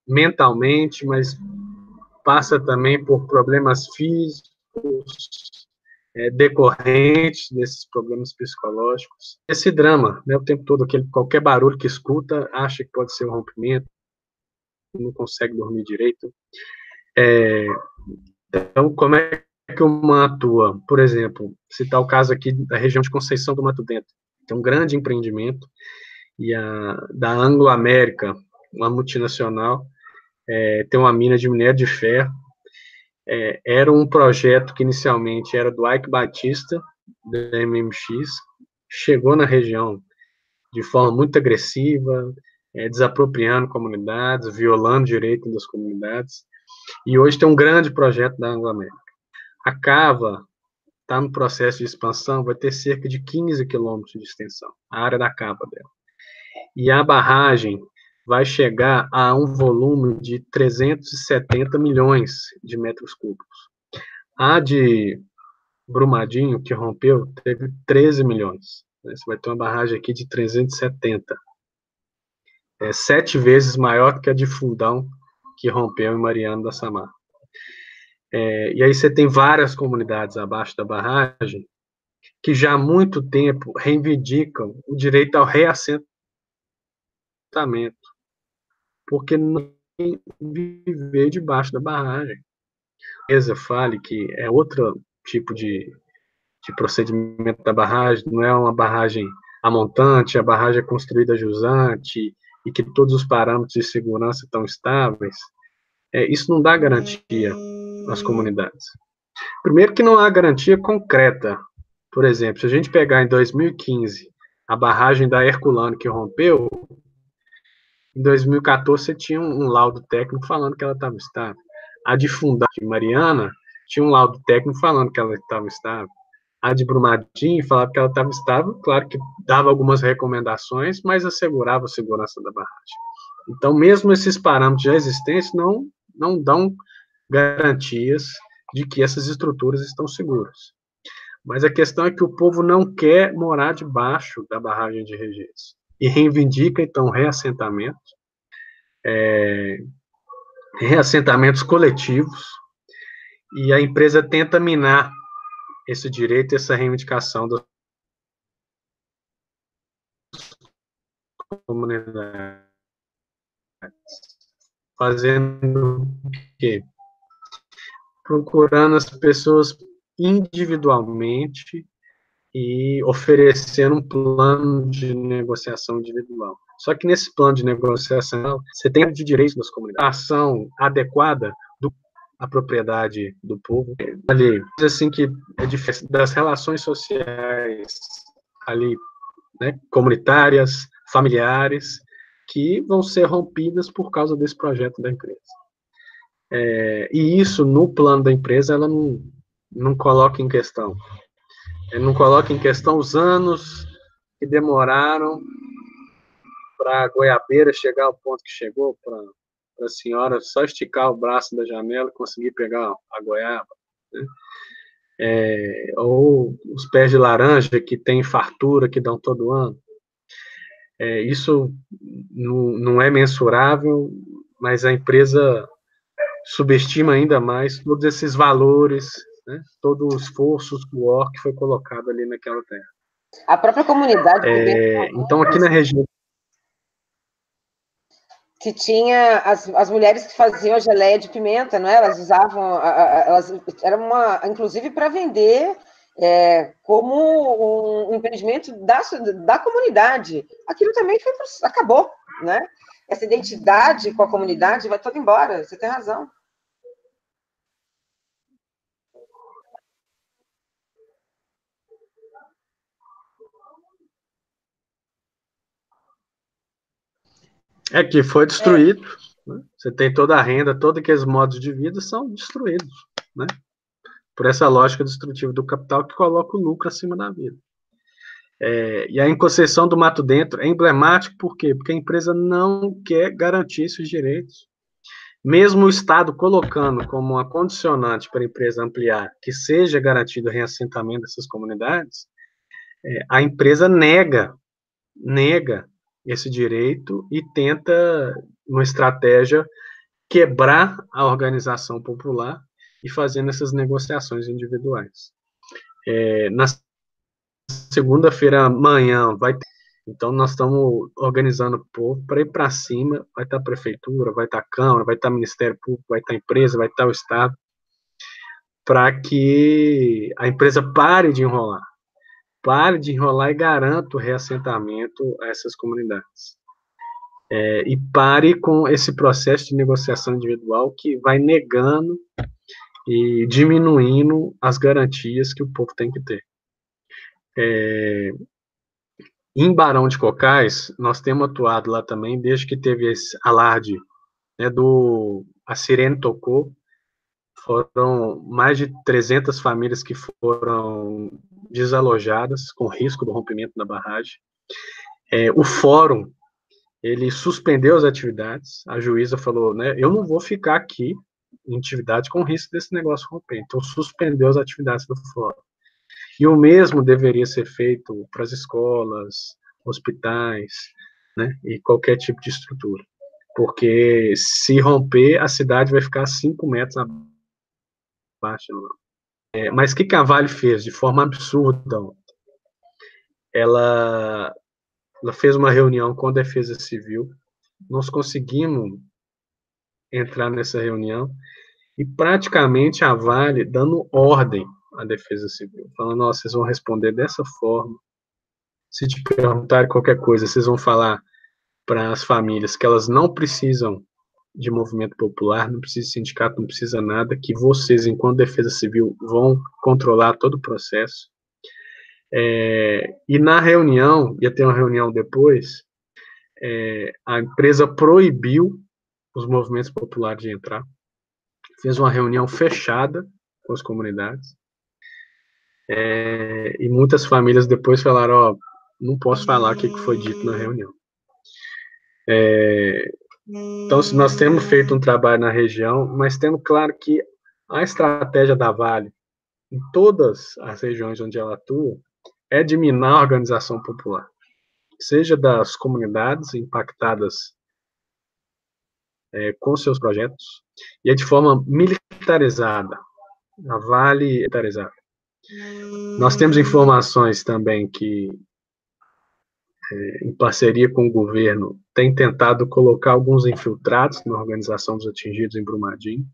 mentalmente, mas passa também por problemas físicos, decorrentes desses problemas psicológicos. Esse drama, né, o tempo todo, qualquer barulho que escuta, acha que pode ser um rompimento, não consegue dormir direito. Então, como é que o MAN atua? Por exemplo, citar o caso aqui da região de Conceição do Mato Dentro. Tem um grande empreendimento, e da Anglo América, uma multinacional, tem uma mina de minério de ferro. Era um projeto que inicialmente era do Ike Batista, da MMX, chegou na região de forma muito agressiva, desapropriando comunidades, violando direitos das comunidades, e hoje tem um grande projeto da Anglo América. A cava está no processo de expansão, vai ter cerca de 15 quilômetros de extensão, a área da cava dela. E a barragem vai chegar a um volume de 370 milhões de metros cúbicos. A de Brumadinho, que rompeu, teve 13 milhões. Você vai ter uma barragem aqui de 370. 7 vezes maior que a de Fundão, que rompeu em Mariana da Samarco. E aí você tem várias comunidades abaixo da barragem que já há muito tempo reivindicam o direito ao reassentamento, porque não viver debaixo da barragem. A fale que é outro tipo de procedimento da barragem, não é uma barragem a montante, a barragem é construída jusante e que todos os parâmetros de segurança estão estáveis. Isso não dá garantia às comunidades. Primeiro que não há garantia concreta. Por exemplo, se a gente pegar em 2015 a barragem da Herculano que rompeu, em 2014 você tinha um laudo técnico falando que ela estava estável. A de Fundão, de Mariana, tinha um laudo técnico falando que ela estava estável. A de Brumadinho falava que ela estava estável, claro que dava algumas recomendações, mas assegurava a segurança da barragem. Então, mesmo esses parâmetros já existentes não dão garantias de que essas estruturas estão seguras. Mas a questão é que o povo não quer morar debaixo da barragem de rejeitos e reivindica, então, reassentamento. reassentamentos coletivos, e a empresa tenta minar esse direito, essa reivindicação das comunidades, fazendo o quê? Procurando as pessoas individualmente e oferecendo um plano de negociação individual. Só que nesse plano de negociação, você tem de direitos das comunidades, ação adequada à propriedade do povo. Ali, assim que é difícil das relações sociais ali, né, comunitárias, familiares, que vão ser rompidas por causa desse projeto da empresa. E isso, no plano da empresa, ela não coloca em questão. Ela não coloca em questão os anos que demoraram para a goiabeira chegar ao ponto que chegou, para a senhora só esticar o braço da janela e conseguir pegar a goiaba, né? Ou os pés de laranja que tem fartura, que dão todo ano. Isso não é mensurável, mas a empresa subestima ainda mais todos esses valores, né? Todo o esforço, o suor que foi colocado ali naquela terra. A própria comunidade... Então, aqui na região... que tinha as mulheres que faziam a geleia de pimenta, não é? Elas usavam... era inclusive para vender como um empreendimento da comunidade. Aquilo também acabou, né? Essa identidade com a comunidade vai toda embora, você tem razão. Que foi destruído, né? Você tem toda a renda, todos aqueles modos de vida são destruídos, né? Por essa lógica destrutiva do capital que coloca o lucro acima da vida. E a inconcessão do mato dentro é emblemático, por quê? Porque a empresa não quer garantir esses direitos. Mesmo o Estado colocando como uma condicionante para a empresa ampliar que seja garantido o reassentamento dessas comunidades, a empresa nega esse direito e tenta, uma estratégia, quebrar a organização popular e fazendo essas negociações individuais. Na segunda-feira amanhã vai ter, então nós estamos organizando o povo para ir para cima, vai estar a prefeitura, vai estar a Câmara, vai estar o Ministério Público, vai estar a empresa, vai estar o Estado, para que a empresa pare de enrolar e garanta o reassentamento a essas comunidades. E pare com esse processo de negociação individual que vai negando e diminuindo as garantias que o povo tem que ter. Em Barão de Cocais, nós temos atuado lá também, desde que teve esse alarde, né, a sirene tocou, foram mais de 300 famílias que foram desalojadas, com risco do rompimento da barragem. O fórum, ele suspendeu as atividades, a juíza falou, né, eu não vou ficar aqui em atividade com risco desse negócio romper, então suspendeu as atividades do fórum. E o mesmo deveria ser feito para as escolas, hospitais, né, e qualquer tipo de estrutura. Porque se romper, a cidade vai ficar 5 metros abaixo. Mas o que a Vale fez de forma absurda? Ela fez uma reunião com a Defesa Civil, nós conseguimos entrar nessa reunião, e praticamente a Vale dando ordem à Defesa Civil, falando, vocês vão responder dessa forma, se te perguntarem qualquer coisa, vocês vão falar para as famílias que elas não precisam de movimento popular, não precisa de sindicato, não precisa nada, que vocês, enquanto Defesa Civil, vão controlar todo o processo. E na reunião, ia ter uma reunião depois, a empresa proibiu os movimentos populares de entrar, fez uma reunião fechada com as comunidades, e muitas famílias depois falaram, não posso falar o que foi dito na reunião. Então, nós temos feito um trabalho na região, mas temos claro que a estratégia da Vale, em todas as regiões onde ela atua, é de minar a organização popular, seja das comunidades impactadas com seus projetos, e é de forma militarizada, a Vale militarizada. Nós temos informações também que, em parceria com o governo, tem tentado colocar alguns infiltrados na organização dos atingidos em Brumadinho,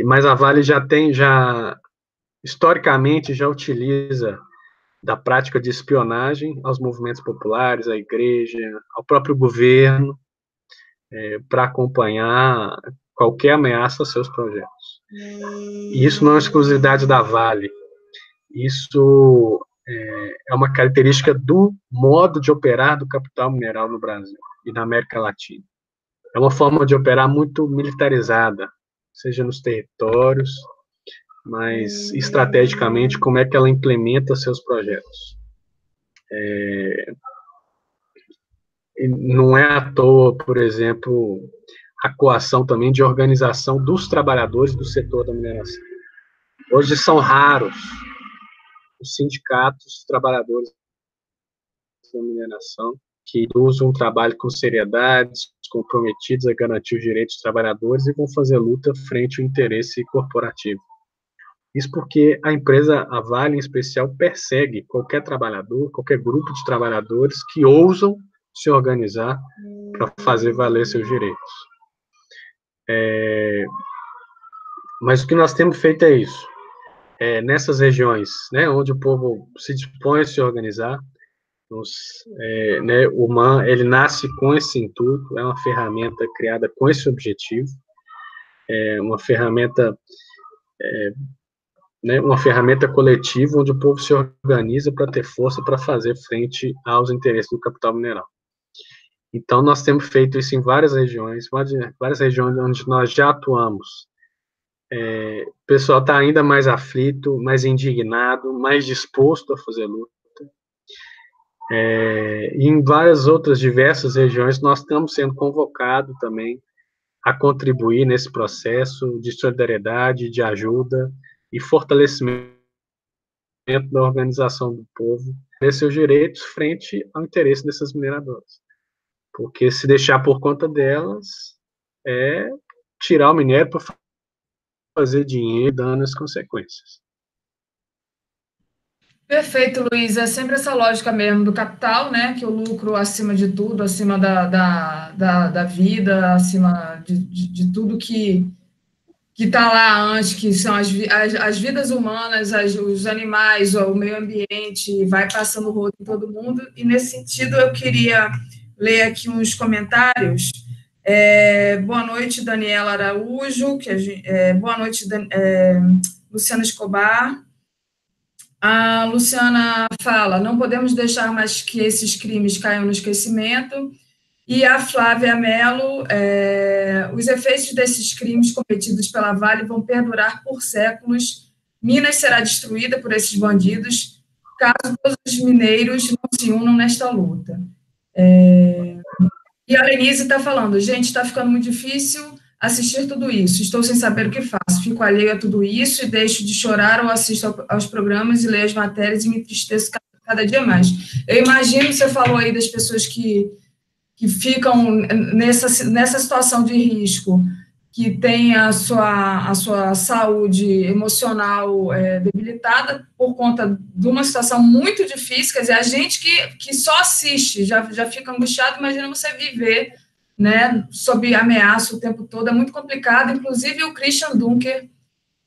mas a Vale historicamente, já utiliza da prática de espionagem aos movimentos populares, à igreja, ao próprio governo, para acompanhar qualquer ameaça aos seus projetos. E isso não é exclusividade da Vale, isso é uma característica do modo de operar do capital mineral no Brasil e na América Latina. É uma forma de operar muito militarizada, seja nos territórios, mas estrategicamente como é que ela implementa seus projetos. Não é à toa, por exemplo, a coação também de organização dos trabalhadores do setor da mineração. Hoje são raros os sindicatos trabalhadores da mineração que usam um trabalho com seriedade, comprometidos a garantir os direitos dos trabalhadores e vão fazer luta frente ao interesse corporativo. Isso porque a empresa, a Vale em especial, persegue qualquer trabalhador, qualquer grupo de trabalhadores que ousam se organizar para fazer valer seus direitos. Mas o que nós temos feito é isso. Nessas regiões, né, onde o povo se dispõe a se organizar, o MAN, ele nasce com esse intuito, é uma ferramenta criada com esse objetivo, uma ferramenta coletiva onde o povo se organiza para ter força para fazer frente aos interesses do capital mineral. Então, nós temos feito isso em várias regiões onde nós já atuamos. O pessoal está ainda mais aflito, mais indignado, mais disposto a fazer luta. E em várias outras diversas regiões, nós estamos sendo convocados também a contribuir nesse processo de solidariedade, de ajuda e fortalecimento da organização do povo, ter seus direitos frente ao interesse dessas mineradoras. Porque se deixar por conta delas, é tirar o minério para fazer dinheiro, dando as consequências. Perfeito, Luiz. É sempre essa lógica mesmo do capital, né? Que o lucro acima de tudo, acima da vida, acima de tudo que está lá antes, que são as vidas humanas, os animais, o meio ambiente, vai passando o rodo em todo mundo. E, nesse sentido, eu queria ler aqui uns comentários. Boa noite, Daniela Araújo. Boa noite, Luciana Escobar. A Luciana fala, não podemos deixar mais que esses crimes caiam no esquecimento. E a Flávia Mello, os efeitos desses crimes cometidos pela Vale vão perdurar por séculos. Minas será destruída por esses bandidos, caso todos os mineiros não se unam nesta luta. E a Lenise está falando, gente, está ficando muito difícil assistir tudo isso. Estou sem saber o que faço. Fico alheio a tudo isso e deixo de chorar ou assisto aos programas e leio as matérias e me entristeço cada dia mais. Eu imagino, você falou aí das pessoas que ficam nessa situação de risco, que tem a sua saúde emocional debilitada por conta de uma situação muito difícil. Quer dizer, a gente que só assiste já fica angustiado. Imagina você viver, né, sob ameaça o tempo todo, é muito complicado. Inclusive o Christian Dunker,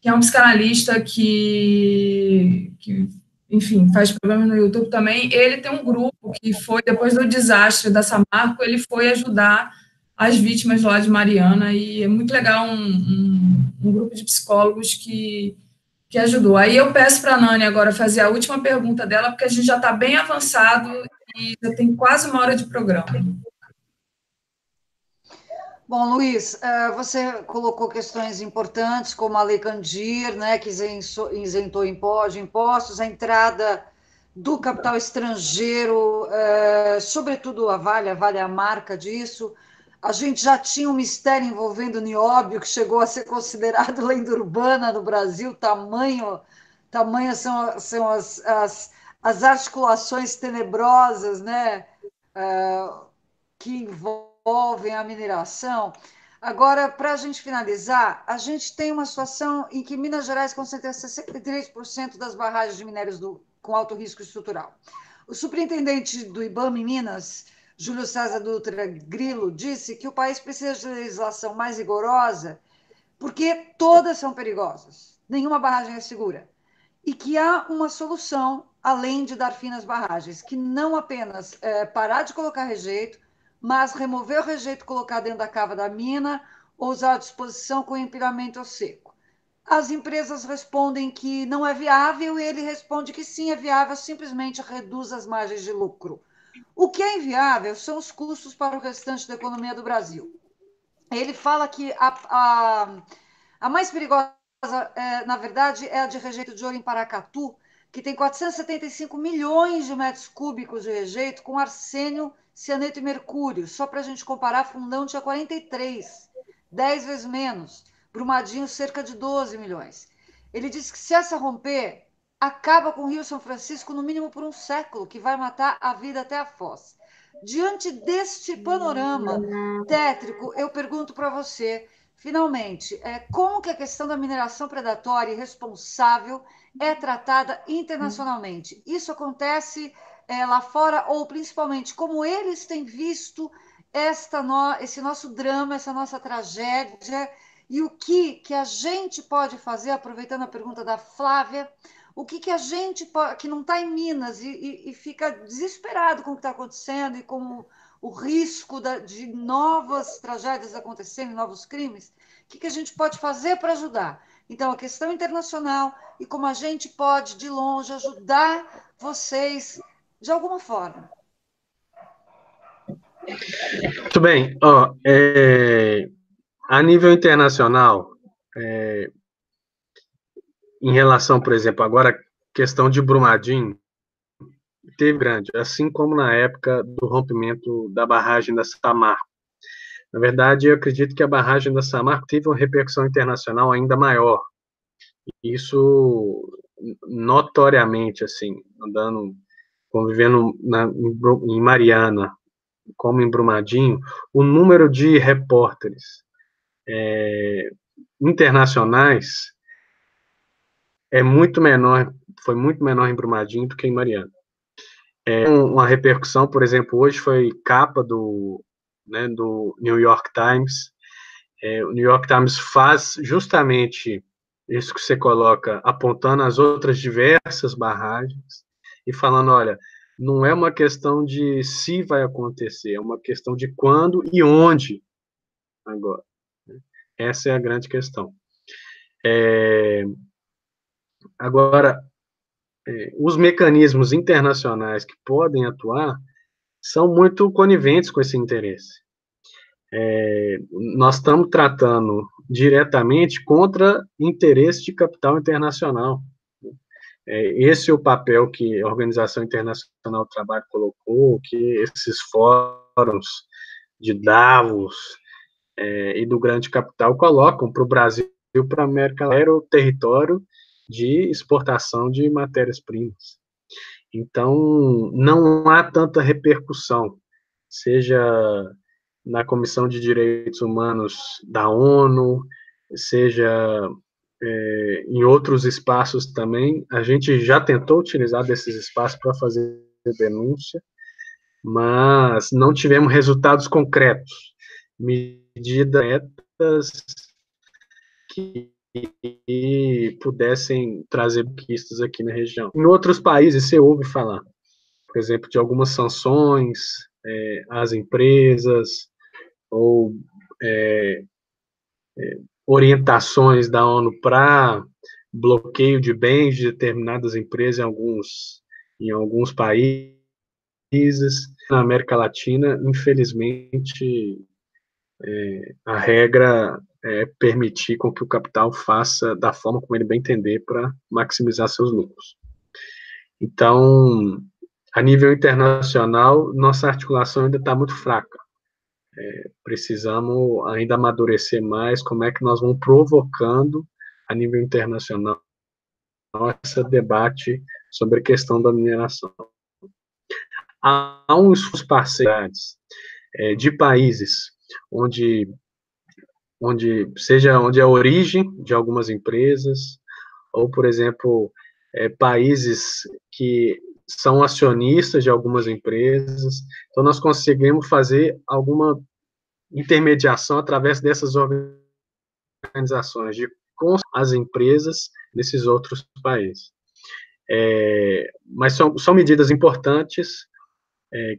que é um psicanalista que enfim, faz programas no YouTube também, ele tem um grupo que foi, depois do desastre da Samarco, ele foi ajudar as vítimas lá de Mariana, e é muito legal um grupo de psicólogos que ajudou. Aí eu peço para a Nani agora fazer a última pergunta dela, porque a gente já está bem avançado e já tem quase 1 hora de programa. Bom, Luiz, você colocou questões importantes, como a Lei Candir, né, que isentou de impostos, a entrada do capital estrangeiro, sobretudo a Vale é a marca disso. A gente já tinha um mistério envolvendo o nióbio, que chegou a ser considerado lenda urbana no Brasil, tamanhas são as articulações tenebrosas, né, que envolvem envolvem a mineração. Agora, para a gente finalizar, a gente tem uma situação em que Minas Gerais concentra 63% das barragens de minérios com alto risco estrutural. O superintendente do IBAMA em Minas, Júlio César Dutra Grilo, disse que o país precisa de legislação mais rigorosa porque todas são perigosas, nenhuma barragem é segura, e que há uma solução além de dar fim nas barragens, que não apenas parar de colocar rejeito, mas remover o rejeito, colocar dentro da cava da mina ou usar à disposição com empilhamento ao seco. As empresas respondem que não é viável e ele responde que sim, é viável, simplesmente reduz as margens de lucro. O que é inviável são os custos para o restante da economia do Brasil. Ele fala que a mais perigosa, na verdade, é a de rejeito de ouro em Paracatu, que tem 475 milhões de metros cúbicos de rejeito com arsênio, cianeto e mercúrio. Só para a gente comparar, Fundão tinha 43, 10 vezes menos. Brumadinho, cerca de 12 milhões. Ele diz que se essa romper, acaba com o Rio São Francisco no mínimo por um século, que vai matar a vida até a foz. Diante deste panorama tétrico, eu pergunto para você, finalmente, como que a questão da mineração predatória e responsável é tratada internacionalmente? Isso acontece lá fora, ou principalmente, como eles têm visto esse nosso drama, essa nossa tragédia, e o que a gente pode fazer, aproveitando a pergunta da Flávia, o que a gente pode, que não está em Minas e fica desesperado com o que está acontecendo e com o risco de novas tragédias acontecerem, novos crimes, o que a gente pode fazer para ajudar? Então, a questão internacional e como a gente pode, de longe, ajudar vocês de alguma forma. Muito bem. A nível internacional, em relação, por exemplo, agora a questão de Brumadinho, teve grande, assim como na época do rompimento da barragem da Samarco. Na verdade, eu acredito que a barragem da Samarco teve uma repercussão internacional ainda maior. Isso notoriamente, assim, convivendo em Mariana, como em Brumadinho, o número de repórteres internacionais foi muito menor em Brumadinho do que em Mariana. Uma repercussão, por exemplo, hoje foi capa do New York Times. O New York Times faz justamente isso que você coloca, apontando as outras diversas barragens e falando, olha, não é uma questão de se vai acontecer, é uma questão de quando e onde agora. Essa é a grande questão. Agora, os mecanismos internacionais que podem atuar são muito coniventes com esse interesse. Nós estamos tratando diretamente contra interesse de capital internacional. Esse é o papel que a Organização Internacional do Trabalho colocou, que esses fóruns de Davos e do grande capital colocam para o Brasil e para a América Latina, era o território de exportação de matérias-primas. Então, não há tanta repercussão, seja na Comissão de Direitos Humanos da ONU, seja em outros espaços também. A gente já tentou utilizar desses espaços para fazer denúncia, mas não tivemos resultados concretos, medidas que pudessem trazer conquistas aqui na região. Em outros países, você ouve falar, por exemplo, de algumas sanções às empresas, ou orientações da ONU para bloqueio de bens de determinadas empresas em alguns países. Na América Latina, infelizmente, a regra é permitir com que o capital faça da forma como ele bem entender para maximizar seus lucros. Então, a nível internacional, nossa articulação ainda está muito fraca. Precisamos ainda amadurecer mais como é que nós vamos provocando, a nível internacional, esse debate sobre a questão da mineração. Há uns parceiros de países onde seja onde é a origem de algumas empresas, ou, por exemplo, países que são acionistas de algumas empresas. Então, nós conseguimos fazer alguma intermediação através dessas organizações, com as empresas nesses outros países. Mas são medidas importantes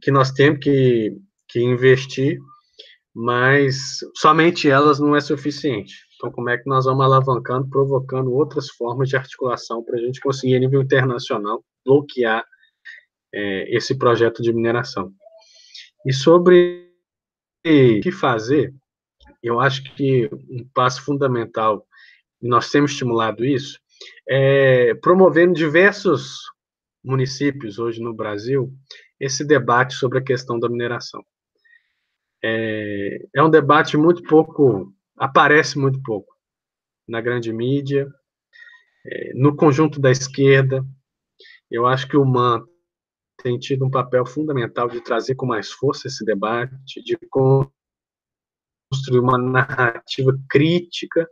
que nós temos que investir, mas somente elas não é suficiente. Então, como é que nós vamos alavancando, provocando outras formas de articulação para a gente conseguir, a nível internacional, bloquear esse projeto de mineração? E sobre o que fazer, eu acho que um passo fundamental, e nós temos estimulado isso, promovendo diversos municípios hoje no Brasil esse debate sobre a questão da mineração. É um debate muito pouco, aparece muito pouco na grande mídia, no conjunto da esquerda. Eu acho que o MAN tem tido um papel fundamental de trazer com mais força esse debate, de construir uma narrativa crítica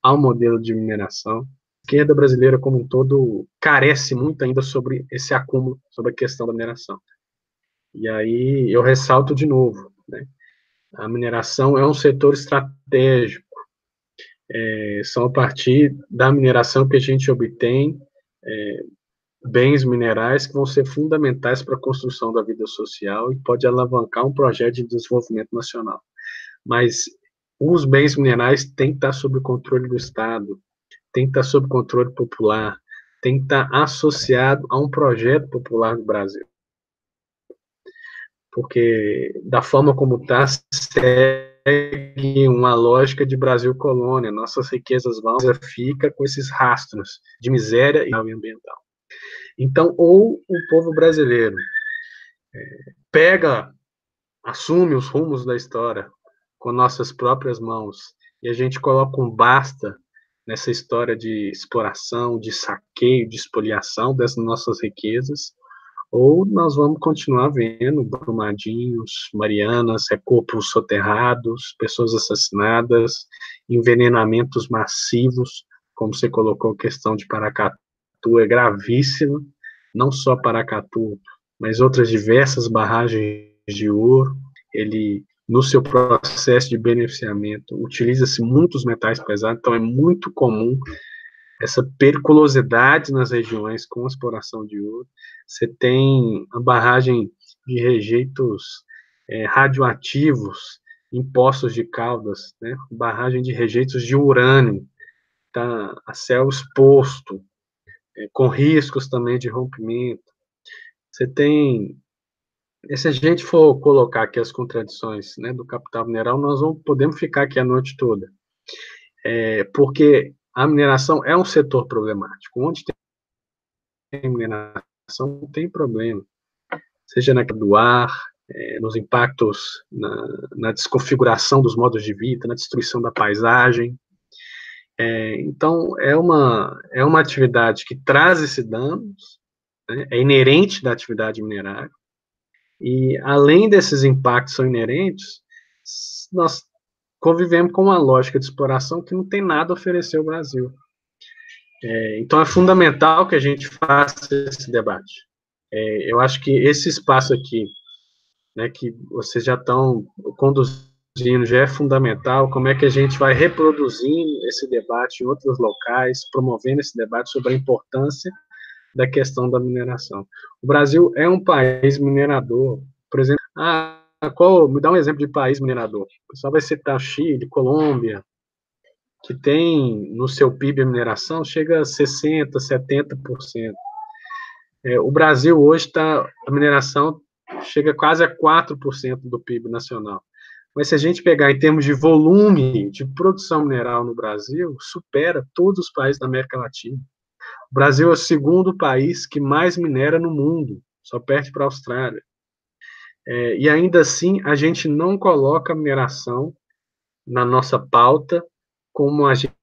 ao modelo de mineração. A esquerda brasileira como um todo carece muito ainda sobre esse acúmulo, sobre a questão da mineração. E aí eu ressalto de novo, né? A mineração é um setor estratégico. São a partir da mineração que a gente obtém bens minerais que vão ser fundamentais para a construção da vida social e pode alavancar um projeto de desenvolvimento nacional. Mas os bens minerais têm que estar sob o controle do Estado, tem que estar sob controle popular, tem que estar associado a um projeto popular do Brasil. Porque, da forma como está, segue uma lógica de Brasil colônia, nossas riquezas vão, fica com esses rastros de miséria e ambiental. Então, ou o povo brasileiro assume os rumos da história com nossas próprias mãos, e a gente coloca um basta nessa história de exploração, de saqueio, de espoliação dessas nossas riquezas, ou nós vamos continuar vendo Brumadinhos, Marianas, corpos soterrados, pessoas assassinadas, envenenamentos massivos, como você colocou, a questão de Paracatu é gravíssima, não só Paracatu, mas outras diversas barragens de ouro. Ele, no seu processo de beneficiamento, utiliza-se muitos metais pesados, então é muito comum essa periculosidade nas regiões com a exploração de ouro. Você tem a barragem de rejeitos radioativos em Poços de Caldas, né? Barragem de rejeitos de urânio, tá a céu exposto, com riscos também de rompimento. Você tem, se a gente for colocar aqui as contradições, né, do capital mineral, nós não podemos ficar aqui a noite toda, porque a mineração é um setor problemático. Onde tem mineração, tem problema. Seja na queda do ar, nos impactos na desconfiguração dos modos de vida, na destruição da paisagem. Então, é uma atividade que traz esses danos, né, é inerente da atividade minerária, e além desses impactos são inerentes, nós convivemos com uma lógica de exploração que não tem nada a oferecer ao Brasil. Então, é fundamental que a gente faça esse debate. Eu acho que esse espaço aqui, né, que vocês já estão conduzindo, já é fundamental. Como é que a gente vai reproduzindo esse debate em outros locais, promovendo esse debate sobre a importância da questão da mineração. O Brasil é um país minerador. Por exemplo, me dá um exemplo de país minerador. O pessoal vai citar Chile, Colômbia, que tem no seu PIB a mineração, chega a 60%, 70%. O Brasil hoje a mineração chega quase a 4% do PIB nacional. Mas se a gente pegar em termos de volume de produção mineral no Brasil, supera todos os países da América Latina. O Brasil é o segundo país que mais minera no mundo, só perde para a Austrália. E ainda assim, a gente não coloca a mineração na nossa pauta como uma agenda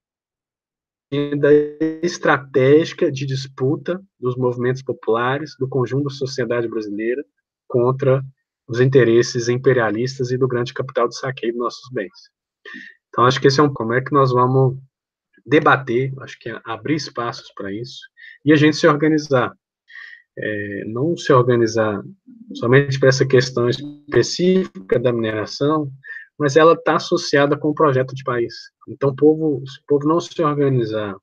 estratégica de disputa dos movimentos populares, do conjunto da sociedade brasileira contra os interesses imperialistas e do grande capital de saqueio dos nossos bens. Então, acho que esse é como é que nós vamos debater, acho que é abrir espaços para isso, e a gente se organizar. Não se organizar somente para essa questão específica da mineração, mas ela está associada com o projeto de país. Então, se o povo não se organizar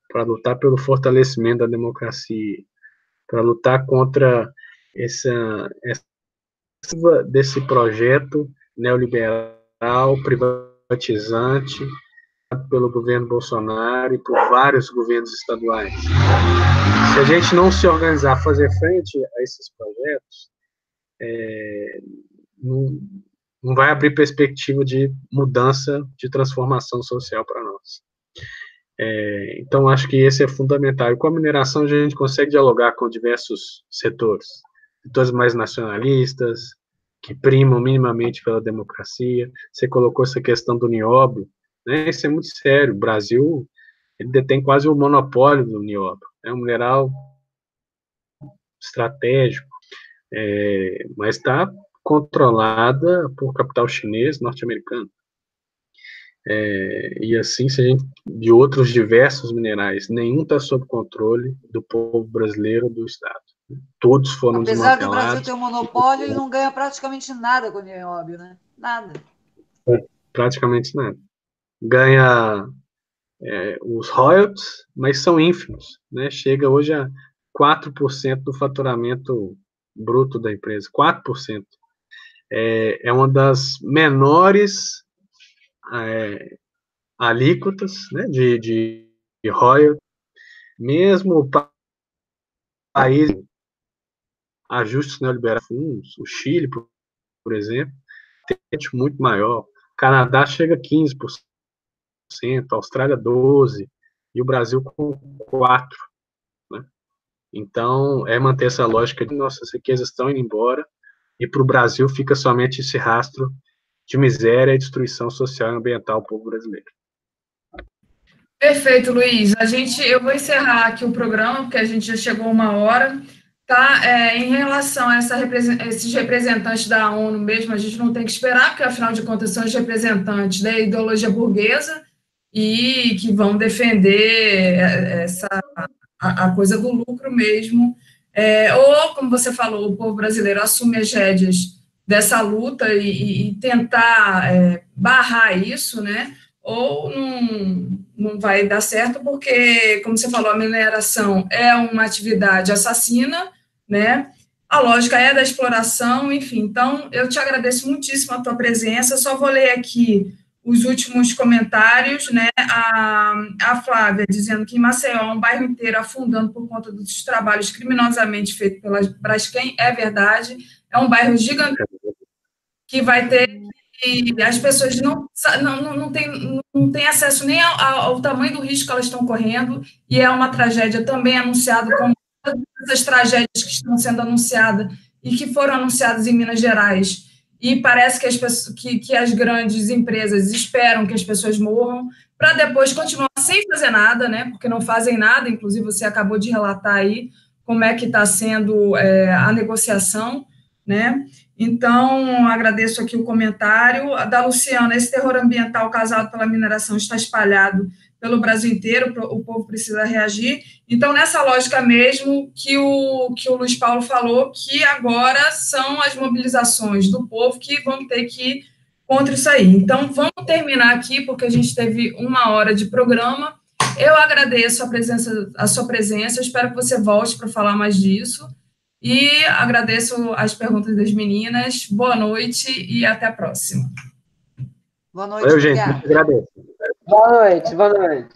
para lutar pelo fortalecimento da democracia, para lutar contra desse projeto neoliberal, privatizante, pelo governo Bolsonaro e por vários governos estaduais. Se a gente não se organizar, fazer frente a esses projetos, não vai abrir perspectiva de mudança, de transformação social para nós. Então, acho que esse é fundamental. E com a mineração, a gente consegue dialogar com diversos setores mais nacionalistas, que primam minimamente pela democracia. Você colocou essa questão do nióbio, né? Isso é muito sério. O Brasil, ele detém quase o monopólio do nióbio. É um mineral estratégico, mas está controlada por capital chinês, norte-americano. E assim, se a gente, de outros diversos minerais, nenhum está sob controle do povo brasileiro, do Estado. Todos foram desmantelados. Apesar do Brasil ter um monopólio, ele não ganha praticamente nada com o nióbio, né? Nada. Praticamente nada. Ganha os royalties, mas são ínfimos, né? Chega hoje a 4% do faturamento bruto da empresa, 4%. É uma das menores alíquotas, né, de royalties. Mesmo o país, ajustes neoliberais, o Chile, por exemplo, tem muito maior. O Canadá chega a 15%, a Austrália 12%, e o Brasil com 4%. Né? Então, manter essa lógica de nossas riquezas estão indo embora, e para o Brasil fica somente esse rastro de miséria e destruição social e ambiental do povo brasileiro. Perfeito, Luiz. Eu vou encerrar aqui o programa, porque a gente já chegou a 1 hora. Tá? Em relação a esses representantes da ONU mesmo, a gente não tem que esperar, porque, afinal de contas, são os representantes da ideologia burguesa e que vão defender a coisa do lucro mesmo. Ou, como você falou, o povo brasileiro assume as rédeas dessa luta e tentar barrar isso, né? Ou não vai dar certo, porque, como você falou, a mineração é uma atividade assassina, né? A lógica é da exploração, enfim. Então, eu te agradeço muitíssimo a tua presença. Só vou ler aqui os últimos comentários, né? A Flávia dizendo que em Maceió, um bairro inteiro afundando por conta dos trabalhos criminosamente feitos pela Braskem. É verdade, é um bairro gigantesco que vai ter... E as pessoas não têm acesso nem ao tamanho do risco que elas estão correndo, e é uma tragédia também anunciada, como todas essas tragédias que estão sendo anunciadas e que foram anunciadas em Minas Gerais. E parece que as grandes empresas esperam que as pessoas morram para depois continuar sem fazer nada, né? Porque não fazem nada. Inclusive, você acabou de relatar aí como é que está sendo a negociação, né? Então, agradeço aqui o comentário. Da Luciana: esse terror ambiental causado pela mineração está espalhado pelo Brasil inteiro, o povo precisa reagir. Então, nessa lógica mesmo que o Luiz Paulo falou, que agora são as mobilizações do povo que vão ter que ir contra isso aí. Então, vamos terminar aqui, porque a gente teve 1 hora de programa. Eu agradeço a sua presença, espero que você volte para falar mais disso. E agradeço as perguntas das meninas. Boa noite e até a próxima. Boa noite, gente. Agradeço. Boa noite, boa noite.